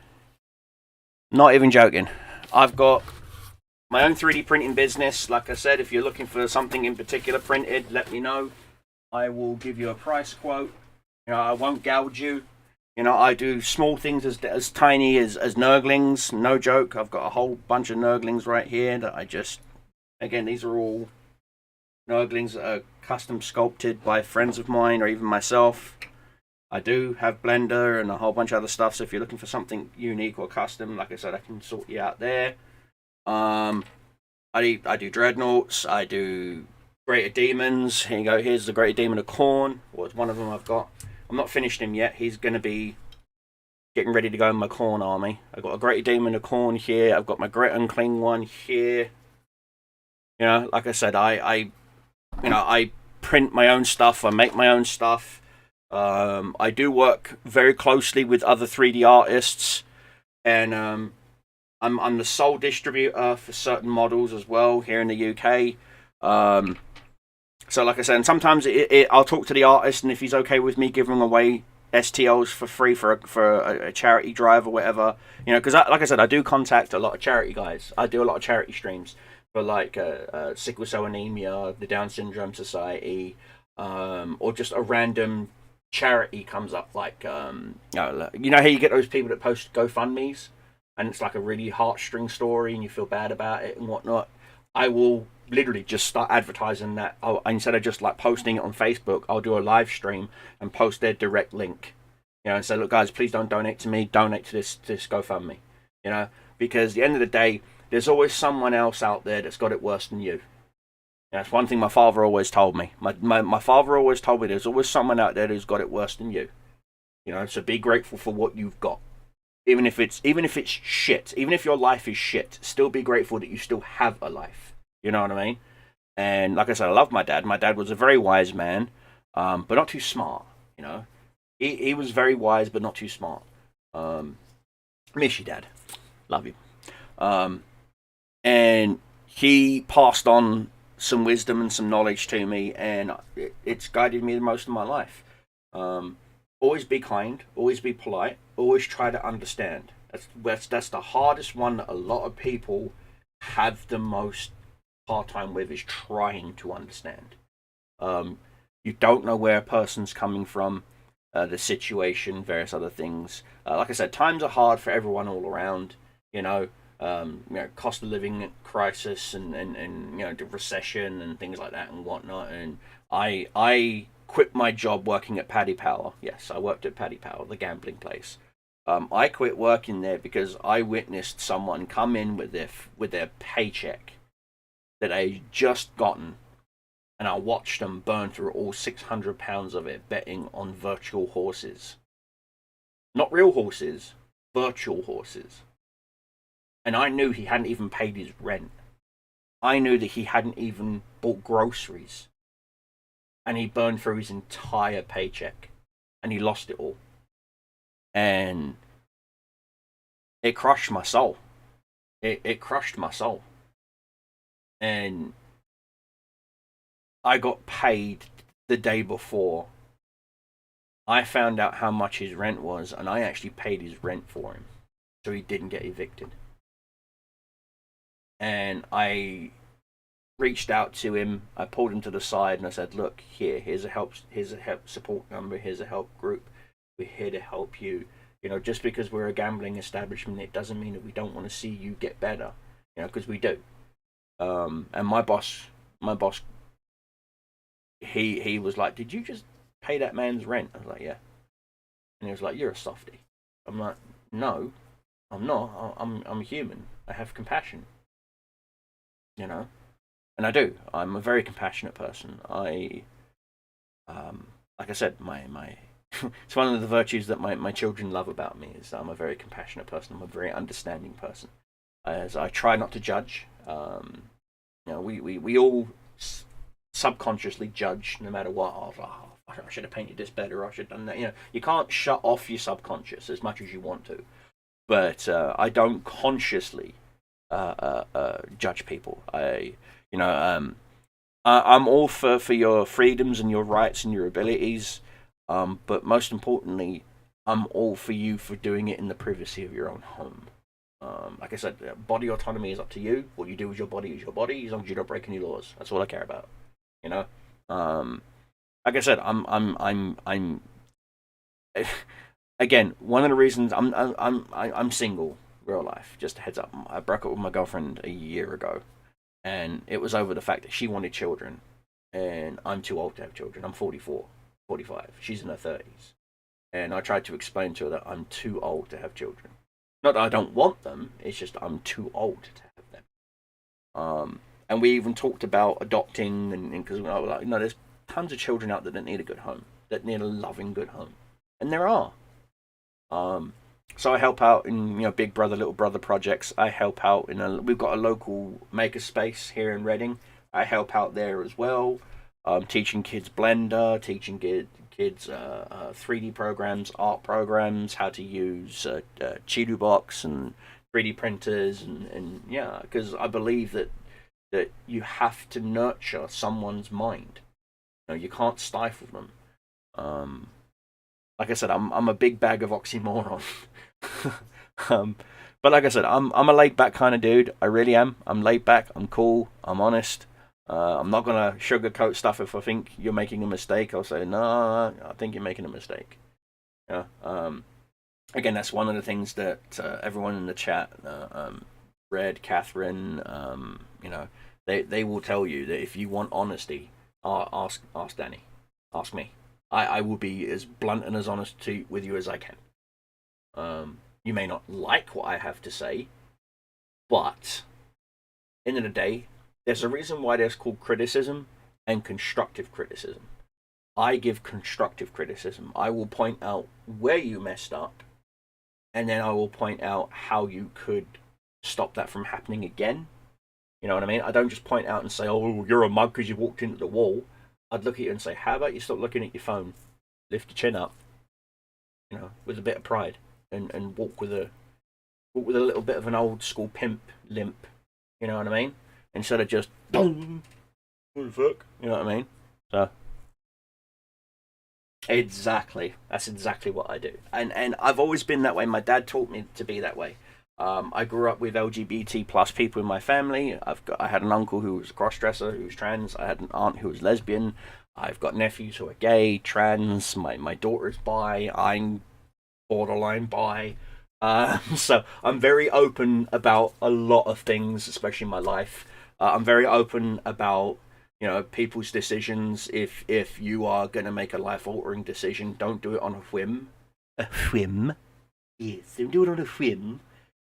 Not even joking. I've got my own 3D printing business. Like I said, if you're looking for something in particular printed, let me know. I will give you a price quote. I won't gouge you. I do small things as tiny as Nurglings. No joke. I've got a whole bunch of Nurglings right here that I just... Again, these are all Nurglings that are custom sculpted by friends of mine or even myself. I do have Blender and a whole bunch of other stuff, so if you're looking for something unique or custom, like I said, I can sort you out there. I do Dreadnoughts, I do Greater Demons. Here you go, here's the Greater Demon of Khorne. Well, one of them I've got. I'm not finished him yet. He's going to be getting ready to go in my Khorne army. I've got a Greater Demon of Khorne here. I've got my Great Unclean one here. Like I said, I print my own stuff. I make my own stuff. I do work very closely with other 3D artists, and I'm the sole distributor for certain models as well here in the UK. So like I said, and sometimes I'll talk to the artist, and if he's okay with me giving away STLs for free for a charity drive or whatever, because like I said, I do contact a lot of charity guys. I do a lot of charity streams for like Sickle Cell Anemia, the Down Syndrome Society, or just a random charity comes up, like how you get those people that post GoFundMe's and it's like a really heartstring story and you feel bad about it and whatnot. I will literally just start advertising that. Instead of just like posting it on Facebook, I'll do a live stream and post their direct link, and say, look guys, please don't donate to me, donate to this GoFundMe, because at the end of the day, there's always someone else out there that's got it worse than you. That's one thing my father always told me. My father always told me there's always someone out there who's got it worse than you. So be grateful for what you've got. Even if it's shit, even if your life is shit, still be grateful that you still have a life. You know what I mean? And like I said, I love my dad. My dad was a very wise man, but not too smart. He was very wise, but not too smart. Miss you, Dad. Love you. And he passed on some wisdom and some knowledge to me, and it's guided me most of my life. Always be kind, always be polite, always try to understand. That's the hardest one that a lot of people have the most hard time with, is trying to understand. You don't know where a person's coming from, the situation, various other things. Like I said, times are hard for everyone all around. Cost of living crisis and the recession and things like that and whatnot. And I quit my job working at Paddy Power. Yes, I worked at Paddy Power, the gambling place. I quit working there because I witnessed someone come in with their paycheck that they just gotten, and I watched them burn through all £600 of it betting on virtual horses. Not real horses, virtual horses. And I knew he hadn't even paid his rent. I knew that he hadn't even bought groceries. And he burned through his entire paycheck. And he lost it all. And it crushed my soul. It crushed my soul. And I got paid the day before, I found out how much his rent was, and I actually paid his rent for him, so he didn't get evicted. And I reached out to him. I pulled him to the side and I said, "Look, here's a help support number. Here's a help group. We're here to help you. You know, just because we're a gambling establishment, it doesn't mean that we don't want to see you get better. You know, because we do." And my boss, he was like, "Did you just pay that man's rent?" I was like, "Yeah." And he was like, "You're a softie." I'm like, "No, I'm not. I'm a human. I have compassion. You know." And I do. I'm a very compassionate person. Like I said, my it's one of the virtues that my children love about me is that I'm a very compassionate person. I'm a very understanding person. As I try not to judge. You know, we all subconsciously judge no matter what. Oh, I should have painted this better. I should have done that. You know, you can't shut off your subconscious as much as you want to. But I don't consciously judge people. You know, I'm all for your freedoms and your rights and your abilities, but most importantly, I'm all for you for doing it in the privacy of your own home. Like I said, body autonomy is up to you. What you do with your body is your body, as long as you don't break any laws. That's all I care about. You know, like I said, I'm again, one of the reasons I'm single, real life. Just a heads up, I broke up with my girlfriend a year ago, and it was over the fact that she wanted children, and I'm too old to have children. I'm 44, 45. She's in her 30s, and I tried to explain to her that I'm too old to have children. Not that I don't want them. It's just I'm too old to have them. And we even talked about adopting, and because we were like, no, there's tons of children out there that need a good home, that need a loving good home, and there are. So I help out in Big Brother Little Brother projects. I help out we've got a local makerspace here in Reading. I help out there as well, teaching kids Blender, teaching kids 3D programs, art programs, how to use Chidu Box and 3D printers, and yeah, because I believe that you have to nurture someone's mind. You know, you can't stifle them. Like I said, I'm a big bag of oxymoron. But like I said, I'm a laid back kind of dude. I really am. I'm laid back. I'm cool. I'm honest. I'm not gonna sugarcoat stuff. If I think you're making a mistake, I'll say no. I think you're making a mistake. Yeah. Again, that's one of the things that everyone in the chat, Red, Catherine, they will tell you that if you want honesty, ask Danny, ask me. I will be as blunt and as honest with you as I can. You may not like what I have to say, but end of the day, there's a reason why there's called criticism and constructive criticism. I give constructive criticism. I will point out where you messed up, and then I will point out how you could stop that from happening again. You know what I mean? I don't just point out and say, "Oh, you're a mug because you walked into the wall." I'd look at you and say, "How about you stop looking at your phone, lift your chin up, with a bit of pride, and walk with a little bit of an old school pimp limp." You know what I mean? Instead of just boom, what the fuck? You know what I mean? So exactly, that's exactly what I do, and I've always been that way. My dad taught me to be that way. I grew up with LGBT plus people in my family. I had an uncle who was a crossdresser, who was trans. I had an aunt who was lesbian. I've got nephews who are gay, trans. My daughter's bi. I'm borderline bi. So I'm very open about a lot of things, especially in my life. I'm very open about people's decisions. If you are going to make a life altering decision, don't do it on a whim. A whim? Yes, don't do it on a whim.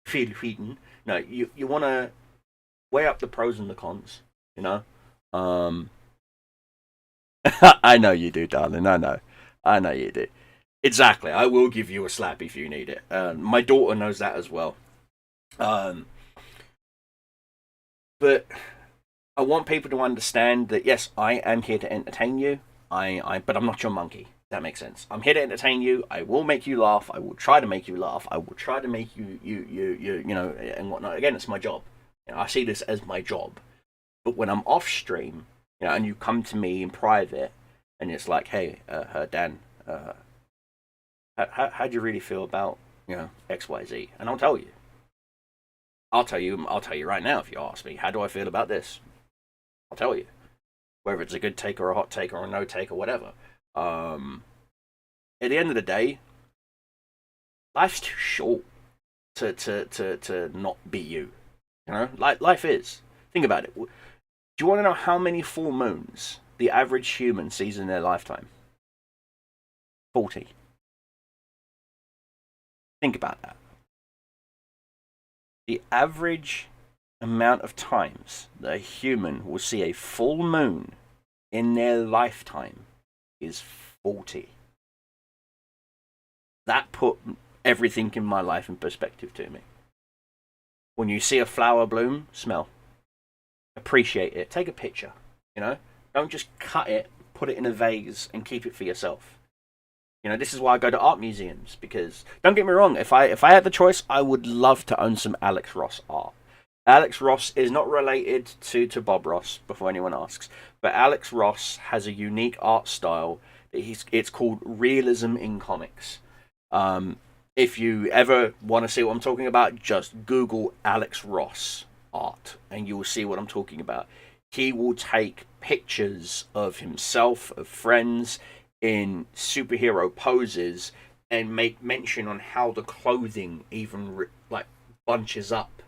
Feel Wheaton. No, you want to weigh up the pros and the cons. I know you do, darling. I know you do. Exactly. I will give you a slap if you need it. My daughter knows that as well. But I want people to understand that yes, I am here to entertain you. But I'm not your monkey. That makes sense. I'm here to entertain you. I will make you laugh. I will try to make you laugh. I will try to make you and whatnot. Again, it's my job. I see this as my job. But when I'm off stream, and you come to me in private, and it's like, hey, Dan, how do you really feel about XYZ? And I'll tell you. I'll tell you right now if you ask me, how do I feel about this? I'll tell you. Whether it's a good take or a hot take or a no take or whatever. At the end of the day, life's too short to not be you. You know, like life is. Think about it. Do you want to know how many full moons the average human sees in their lifetime? 40. Think about that. The average amount of times that a human will see a full moon in their lifetime is 40. That put everything in my life in perspective to me. When you see a flower bloom, smell. Appreciate it. Take a picture, you know? Don't just cut it, put it in a vase, and keep it for yourself. You know, this is why I go to art museums, because, don't get me wrong, if I had the choice, I would love to own some Alex Ross art. Alex Ross is not related to Bob Ross, before anyone asks, but Alex Ross has a unique art style. It's called realism in comics. If you ever want to see what I'm talking about, just Google Alex Ross art, and you will see what I'm talking about. He will take pictures of himself, of friends, in superhero poses, and make mention on how the clothing even like bunches up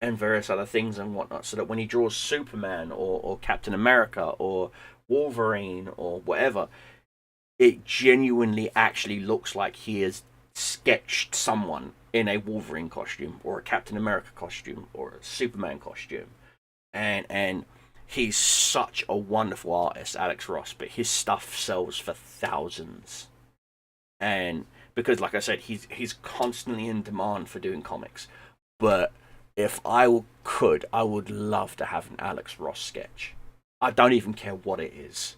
and various other things and whatnot, so that when he draws Superman or Captain America or Wolverine or whatever, it genuinely actually looks like he has sketched someone in a Wolverine costume or a Captain America costume or a Superman costume. And he's such a wonderful artist, Alex Ross, but his stuff sells for thousands. And because, like I said, he's constantly in demand for doing comics. But if I could, I would love to have an Alex Ross sketch. I don't even care what it is,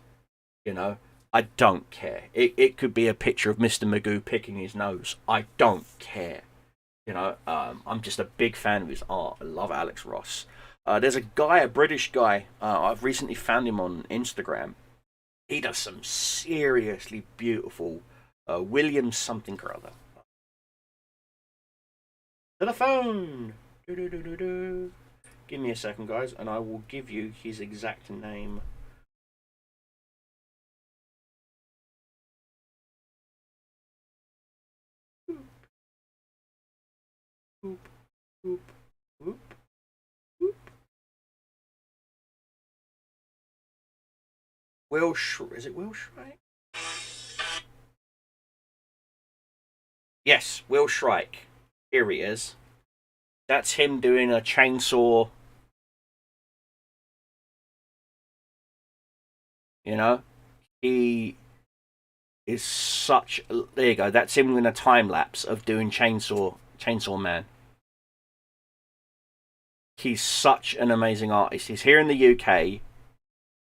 you know? I don't care. It could be a picture of Mr. Magoo picking his nose. I don't care. You know, I'm just a big fan of his art. I love Alex Ross. There's a guy, a British guy, I've recently found him on Instagram. He does some seriously beautiful William something or other. To the phone! Do-do-do-do-do. Give me a second, guys, and I will give you his exact name. Boop, boop, boop, boop. Is it Will Shrike? Yes, Will Shrike. Here he is. That's him doing a chainsaw. You know? He is such. There you go. That's him in a time lapse of doing Chainsaw Man. He's such an amazing artist. He's here in the UK,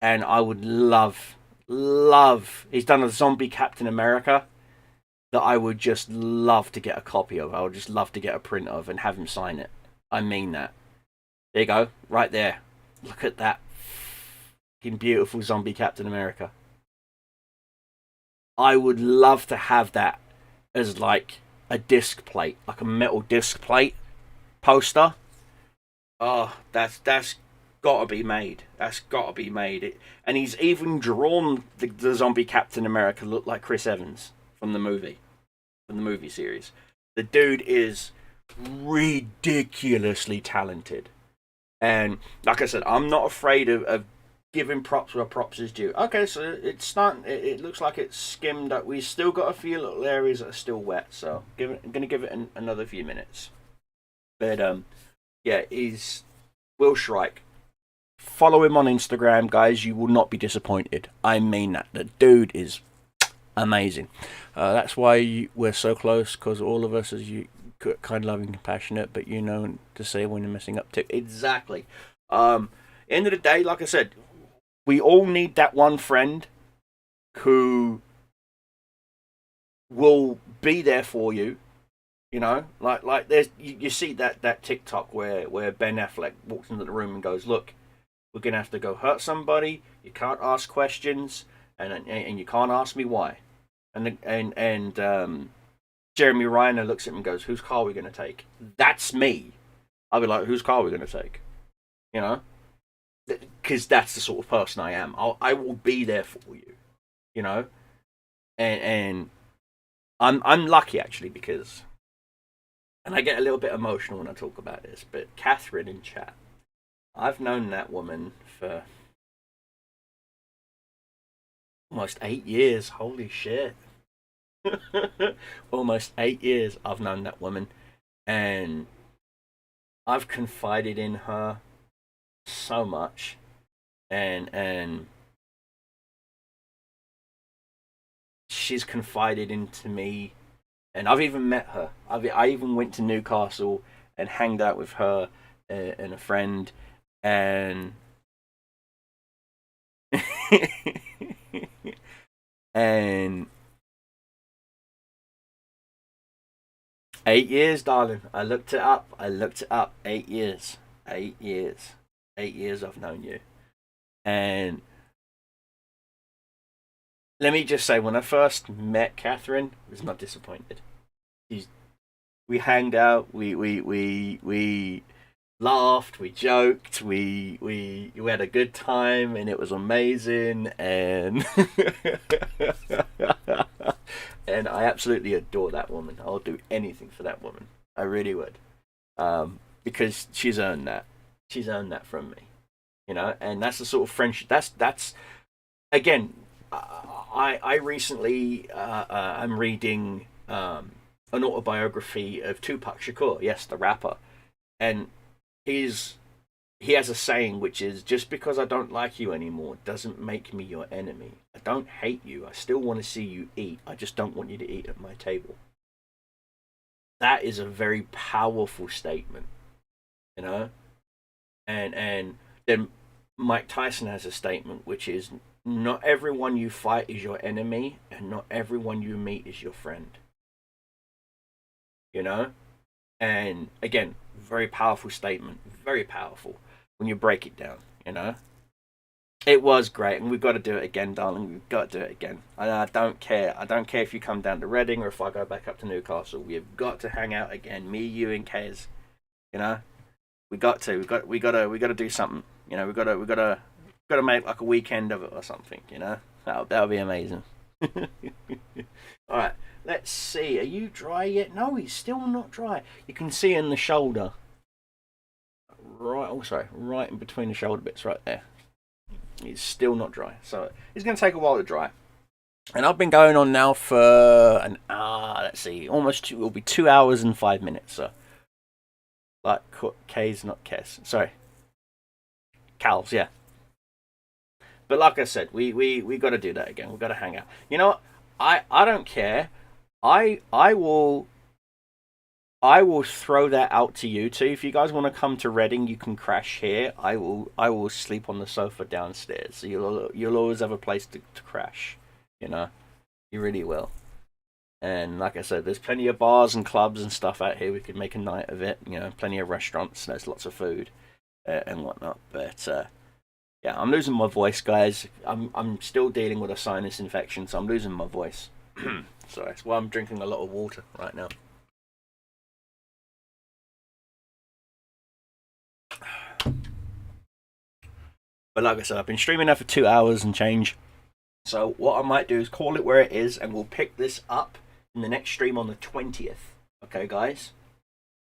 and I would love. He's done a zombie Captain America that I would just love to get a copy of. I would just love to get a print of and have him sign it. I mean that. There you go, right there. Look at that fucking beautiful zombie Captain America. I would love to have that as like a disc plate, like a metal disc plate poster. Oh, that's gotta be made. That's gotta be made. And he's even drawn the zombie Captain America look like Chris Evans from the movie series. The dude is ridiculously talented, and like I said, I'm not afraid of giving props where props is due. Okay, so it's starting. It looks like it's skimmed up. We've still got a few little areas that are still wet, so I'm gonna give it another few minutes. But yeah, he's Will Shrike. Follow him on Instagram, guys. You will not be disappointed. I mean that. The dude is amazing. That's why we're so close, because all of us, as you kind, loving, compassionate, but you know to say when you're messing up too. Exactly. End of the day, like I said, we all need that one friend who will be there for you. You know, like there's you see that TikTok where Ben Affleck walks into the room and goes, "Look, we're gonna have to go hurt somebody. You can't ask questions. and you can't ask me why. And Jeremy Reiner looks at him and goes, "Whose car are we going to take?" That's me. I'll be like, "Whose car are we going to take?" You know, because that's the sort of person I am. I will be there for you. You know, and I'm lucky actually because, and I get a little bit emotional when I talk about this, but Catherine in chat, I've known that woman for almost 8 years. Holy shit. Almost 8 years I've known that woman, and I've confided in her so much, and she's confided into me, and I've even met her. I even went to Newcastle and hanged out with her and a friend, and and 8 years, darling. I looked it up. 8 years. 8 years. 8 years I've known you. And let me just say, when I first met Catherine, I was not disappointed. She's, we hanged out. We laughed. We joked. We had a good time, and it was amazing. And and I absolutely adore that woman. I'll do anything for that woman. I really would, because she's earned that. She's earned that from me, you know. And that's the sort of friendship. That's again. I recently I'm reading an autobiography of Tupac Shakur. Yes, the rapper, and he has a saying which is, just because I don't like you anymore doesn't make me your enemy. I don't hate you. I still want to see you eat. I just don't want you to eat at my table. That is a very powerful statement, you know? And then Mike Tyson has a statement which is, not everyone you fight is your enemy, and not everyone you meet is your friend. You know? And again, very powerful statement. Very powerful when you break it down, you know? It was great, and we've got to do it again, darling. We've got to do it again. And I don't care. I don't care if you come down to Reading or if I go back up to Newcastle. We've got to hang out again. Me, you, and Kez. You know? We got to. We got to do something. You know, we got to make like a weekend of it or something, you know? That'll be amazing. Alright, let's see. Are you dry yet? No, he's still not dry. You can see in the shoulder. Right, also, right in between the shoulder bits right there. He's still not dry. So it's going to take a while to dry. And I've been going on now for an hour, let's see, almost it will be 2 hours and 5 minutes. So, like, K's, not Kes. Sorry. Cal's, yeah. But like I said, we got to do that again. We've got to hang out. You know what? I don't care. I will throw that out to you too. If you guys want to come to Reading, you can crash here. I will sleep on the sofa downstairs. So you'll always have a place to crash. You know, you really will. And like I said, there's plenty of bars and clubs and stuff out here. We could make a night of it. You know, plenty of restaurants. There's lots of food and whatnot. But yeah, I'm losing my voice, guys. I'm still dealing with a sinus infection, so I'm losing my voice. So that's why I'm drinking a lot of water right now. But like I said, I've been streaming now for 2 hours and change. So what I might do is call it where it is, and we'll pick this up in the next stream on the 20th. Okay, guys?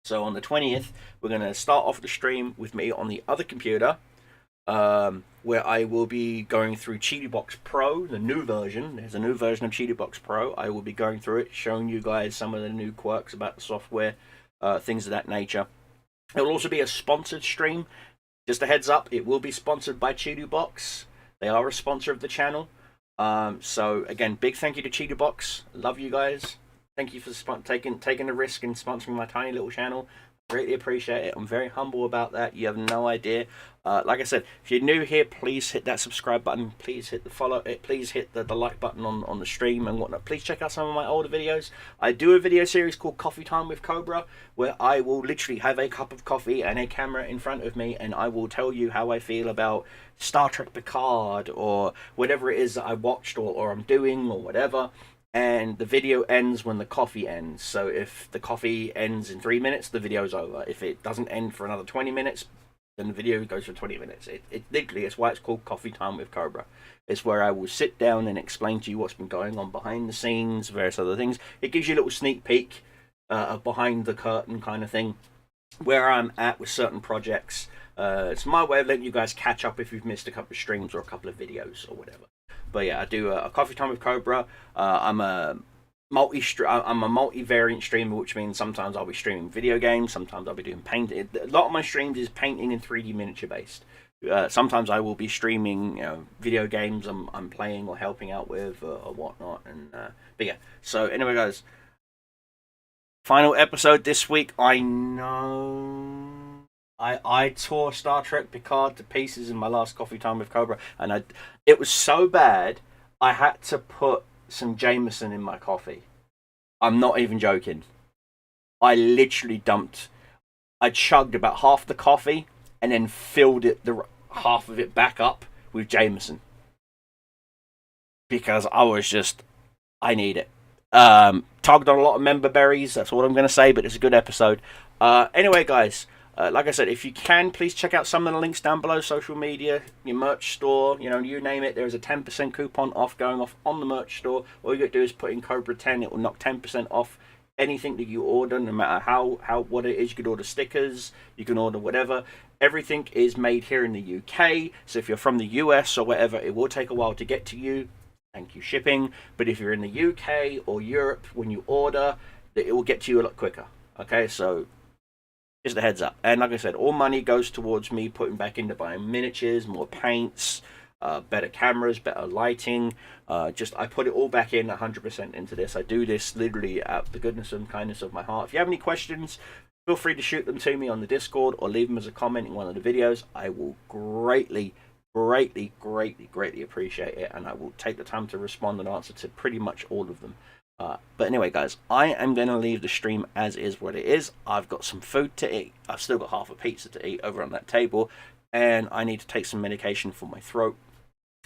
So on the 20th, we're going to start off the stream with me on the other computer, where I will be going through Cheatybox Pro, the new version. There's a new version of Cheatybox Pro. I will be going through it, showing you guys some of the new quirks about the software, things of that nature. It will also be a sponsored stream. Just a heads up, it will be sponsored by Cheatybox. They are a sponsor of the channel. So again, big thank you to Cheatybox. Love you guys. Thank you for taking the risk and sponsoring my tiny little channel. Greatly appreciate it. I'm very humble about that. You have no idea. Like I said, if you're new here, please hit that subscribe button. Please hit the follow. Please hit the like button on the stream and whatnot. Please check out some of my older videos. I do a video series called Coffee Time with Cobra, where I will literally have a cup of coffee and a camera in front of me, and I will tell you how I feel about Star Trek Picard or whatever it is that I watched or I'm doing or whatever. And the video ends when the coffee ends. So if the coffee ends in 3 minutes, the video's over. If it doesn't end for another 20 minutes, then the video goes for 20 minutes. It literally, it's why it's called Coffee Time with Cobra. It's where I will sit down and explain to you what's been going on behind the scenes, various other things. It gives you a little sneak peek of behind the curtain kind of thing, where I'm at with certain projects. It's my way of letting you guys catch up if you've missed a couple of streams or a couple of videos or whatever. But yeah, I do a Coffee Time with Cobra. I'm a multi-variant streamer, which means sometimes I'll be streaming video games, sometimes I'll be doing painting. A lot of my streams is painting and 3D miniature based. Sometimes I will be streaming, video games I'm playing or helping out with or whatnot. And but yeah. So anyway, guys, final episode this week. I know I tore Star Trek Picard to pieces in my last Coffee Time with Cobra, and it was so bad I had to put some Jameson in my coffee. I'm not even joking. I literally I chugged about half the coffee and then filled half of it back up with Jameson because I need it. Tugged on a lot of member berries. That's what I'm going to say, but it's a good episode. Anyway, guys. Like I said, if you can, please check out some of the links down below. Social media, your merch store, you name it. There is a 10% coupon off going off on the merch store. All you got to do is put in Cobra 10. It will knock 10% off anything that you order, no matter what it is. You could order stickers. You can order whatever. Everything is made here in the UK. So if you're from the US or whatever, it will take a while to get to you. Thank you, shipping. But if you're in the UK or Europe, when you order, it will get to you a lot quicker. Okay, so just a heads up. And like I said, all money goes towards me putting back into buying miniatures, more paints, better cameras, better lighting. I put it all back in 100% into this. I do this literally out of the goodness and kindness of my heart. If you have any questions, feel free to shoot them to me on the Discord or leave them as a comment in one of the videos. I will greatly appreciate it, and I will take the time to respond and answer to pretty much all of them. But anyway, guys, I am going to leave the stream as is what it is. I've got some food to eat. I've still got half a pizza to eat over on that table, and I need to take some medication for my throat.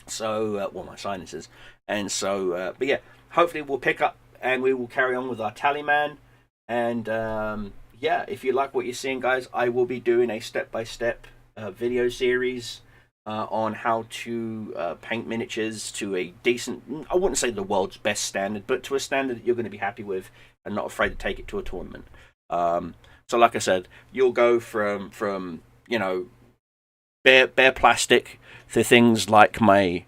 So, my sinuses. And so, but yeah, hopefully we'll pick up and we will carry on with our tally man. And yeah, if you like what you're seeing, guys, I will be doing a step-by-step video series on how to paint miniatures to a decent, I wouldn't say the world's best standard, but to a standard that you're going to be happy with and not afraid to take it to a tournament. So like I said, you'll go from bare plastic to things like my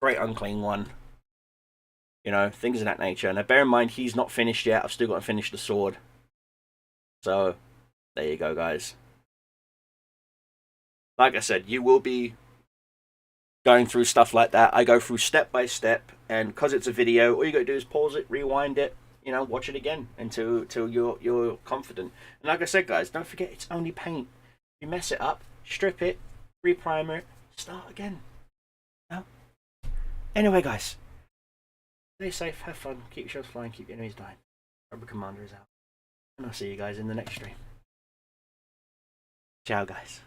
Great Unclean One, things of that nature. Now bear in mind, he's not finished yet. I've still got to finish the sword. So there you go, guys. Like I said, you will be going through stuff like that. I go through step by step, and because it's a video, all you got to do is pause it, rewind it, watch it again until you're confident. And like I said, guys, don't forget it's only paint. If you mess it up, strip it, reprimer it, start again. No? Anyway, guys, stay safe, have fun, keep your shots flying, keep your enemies dying. Cobra Commander is out, and I'll see you guys in the next stream. Ciao, guys.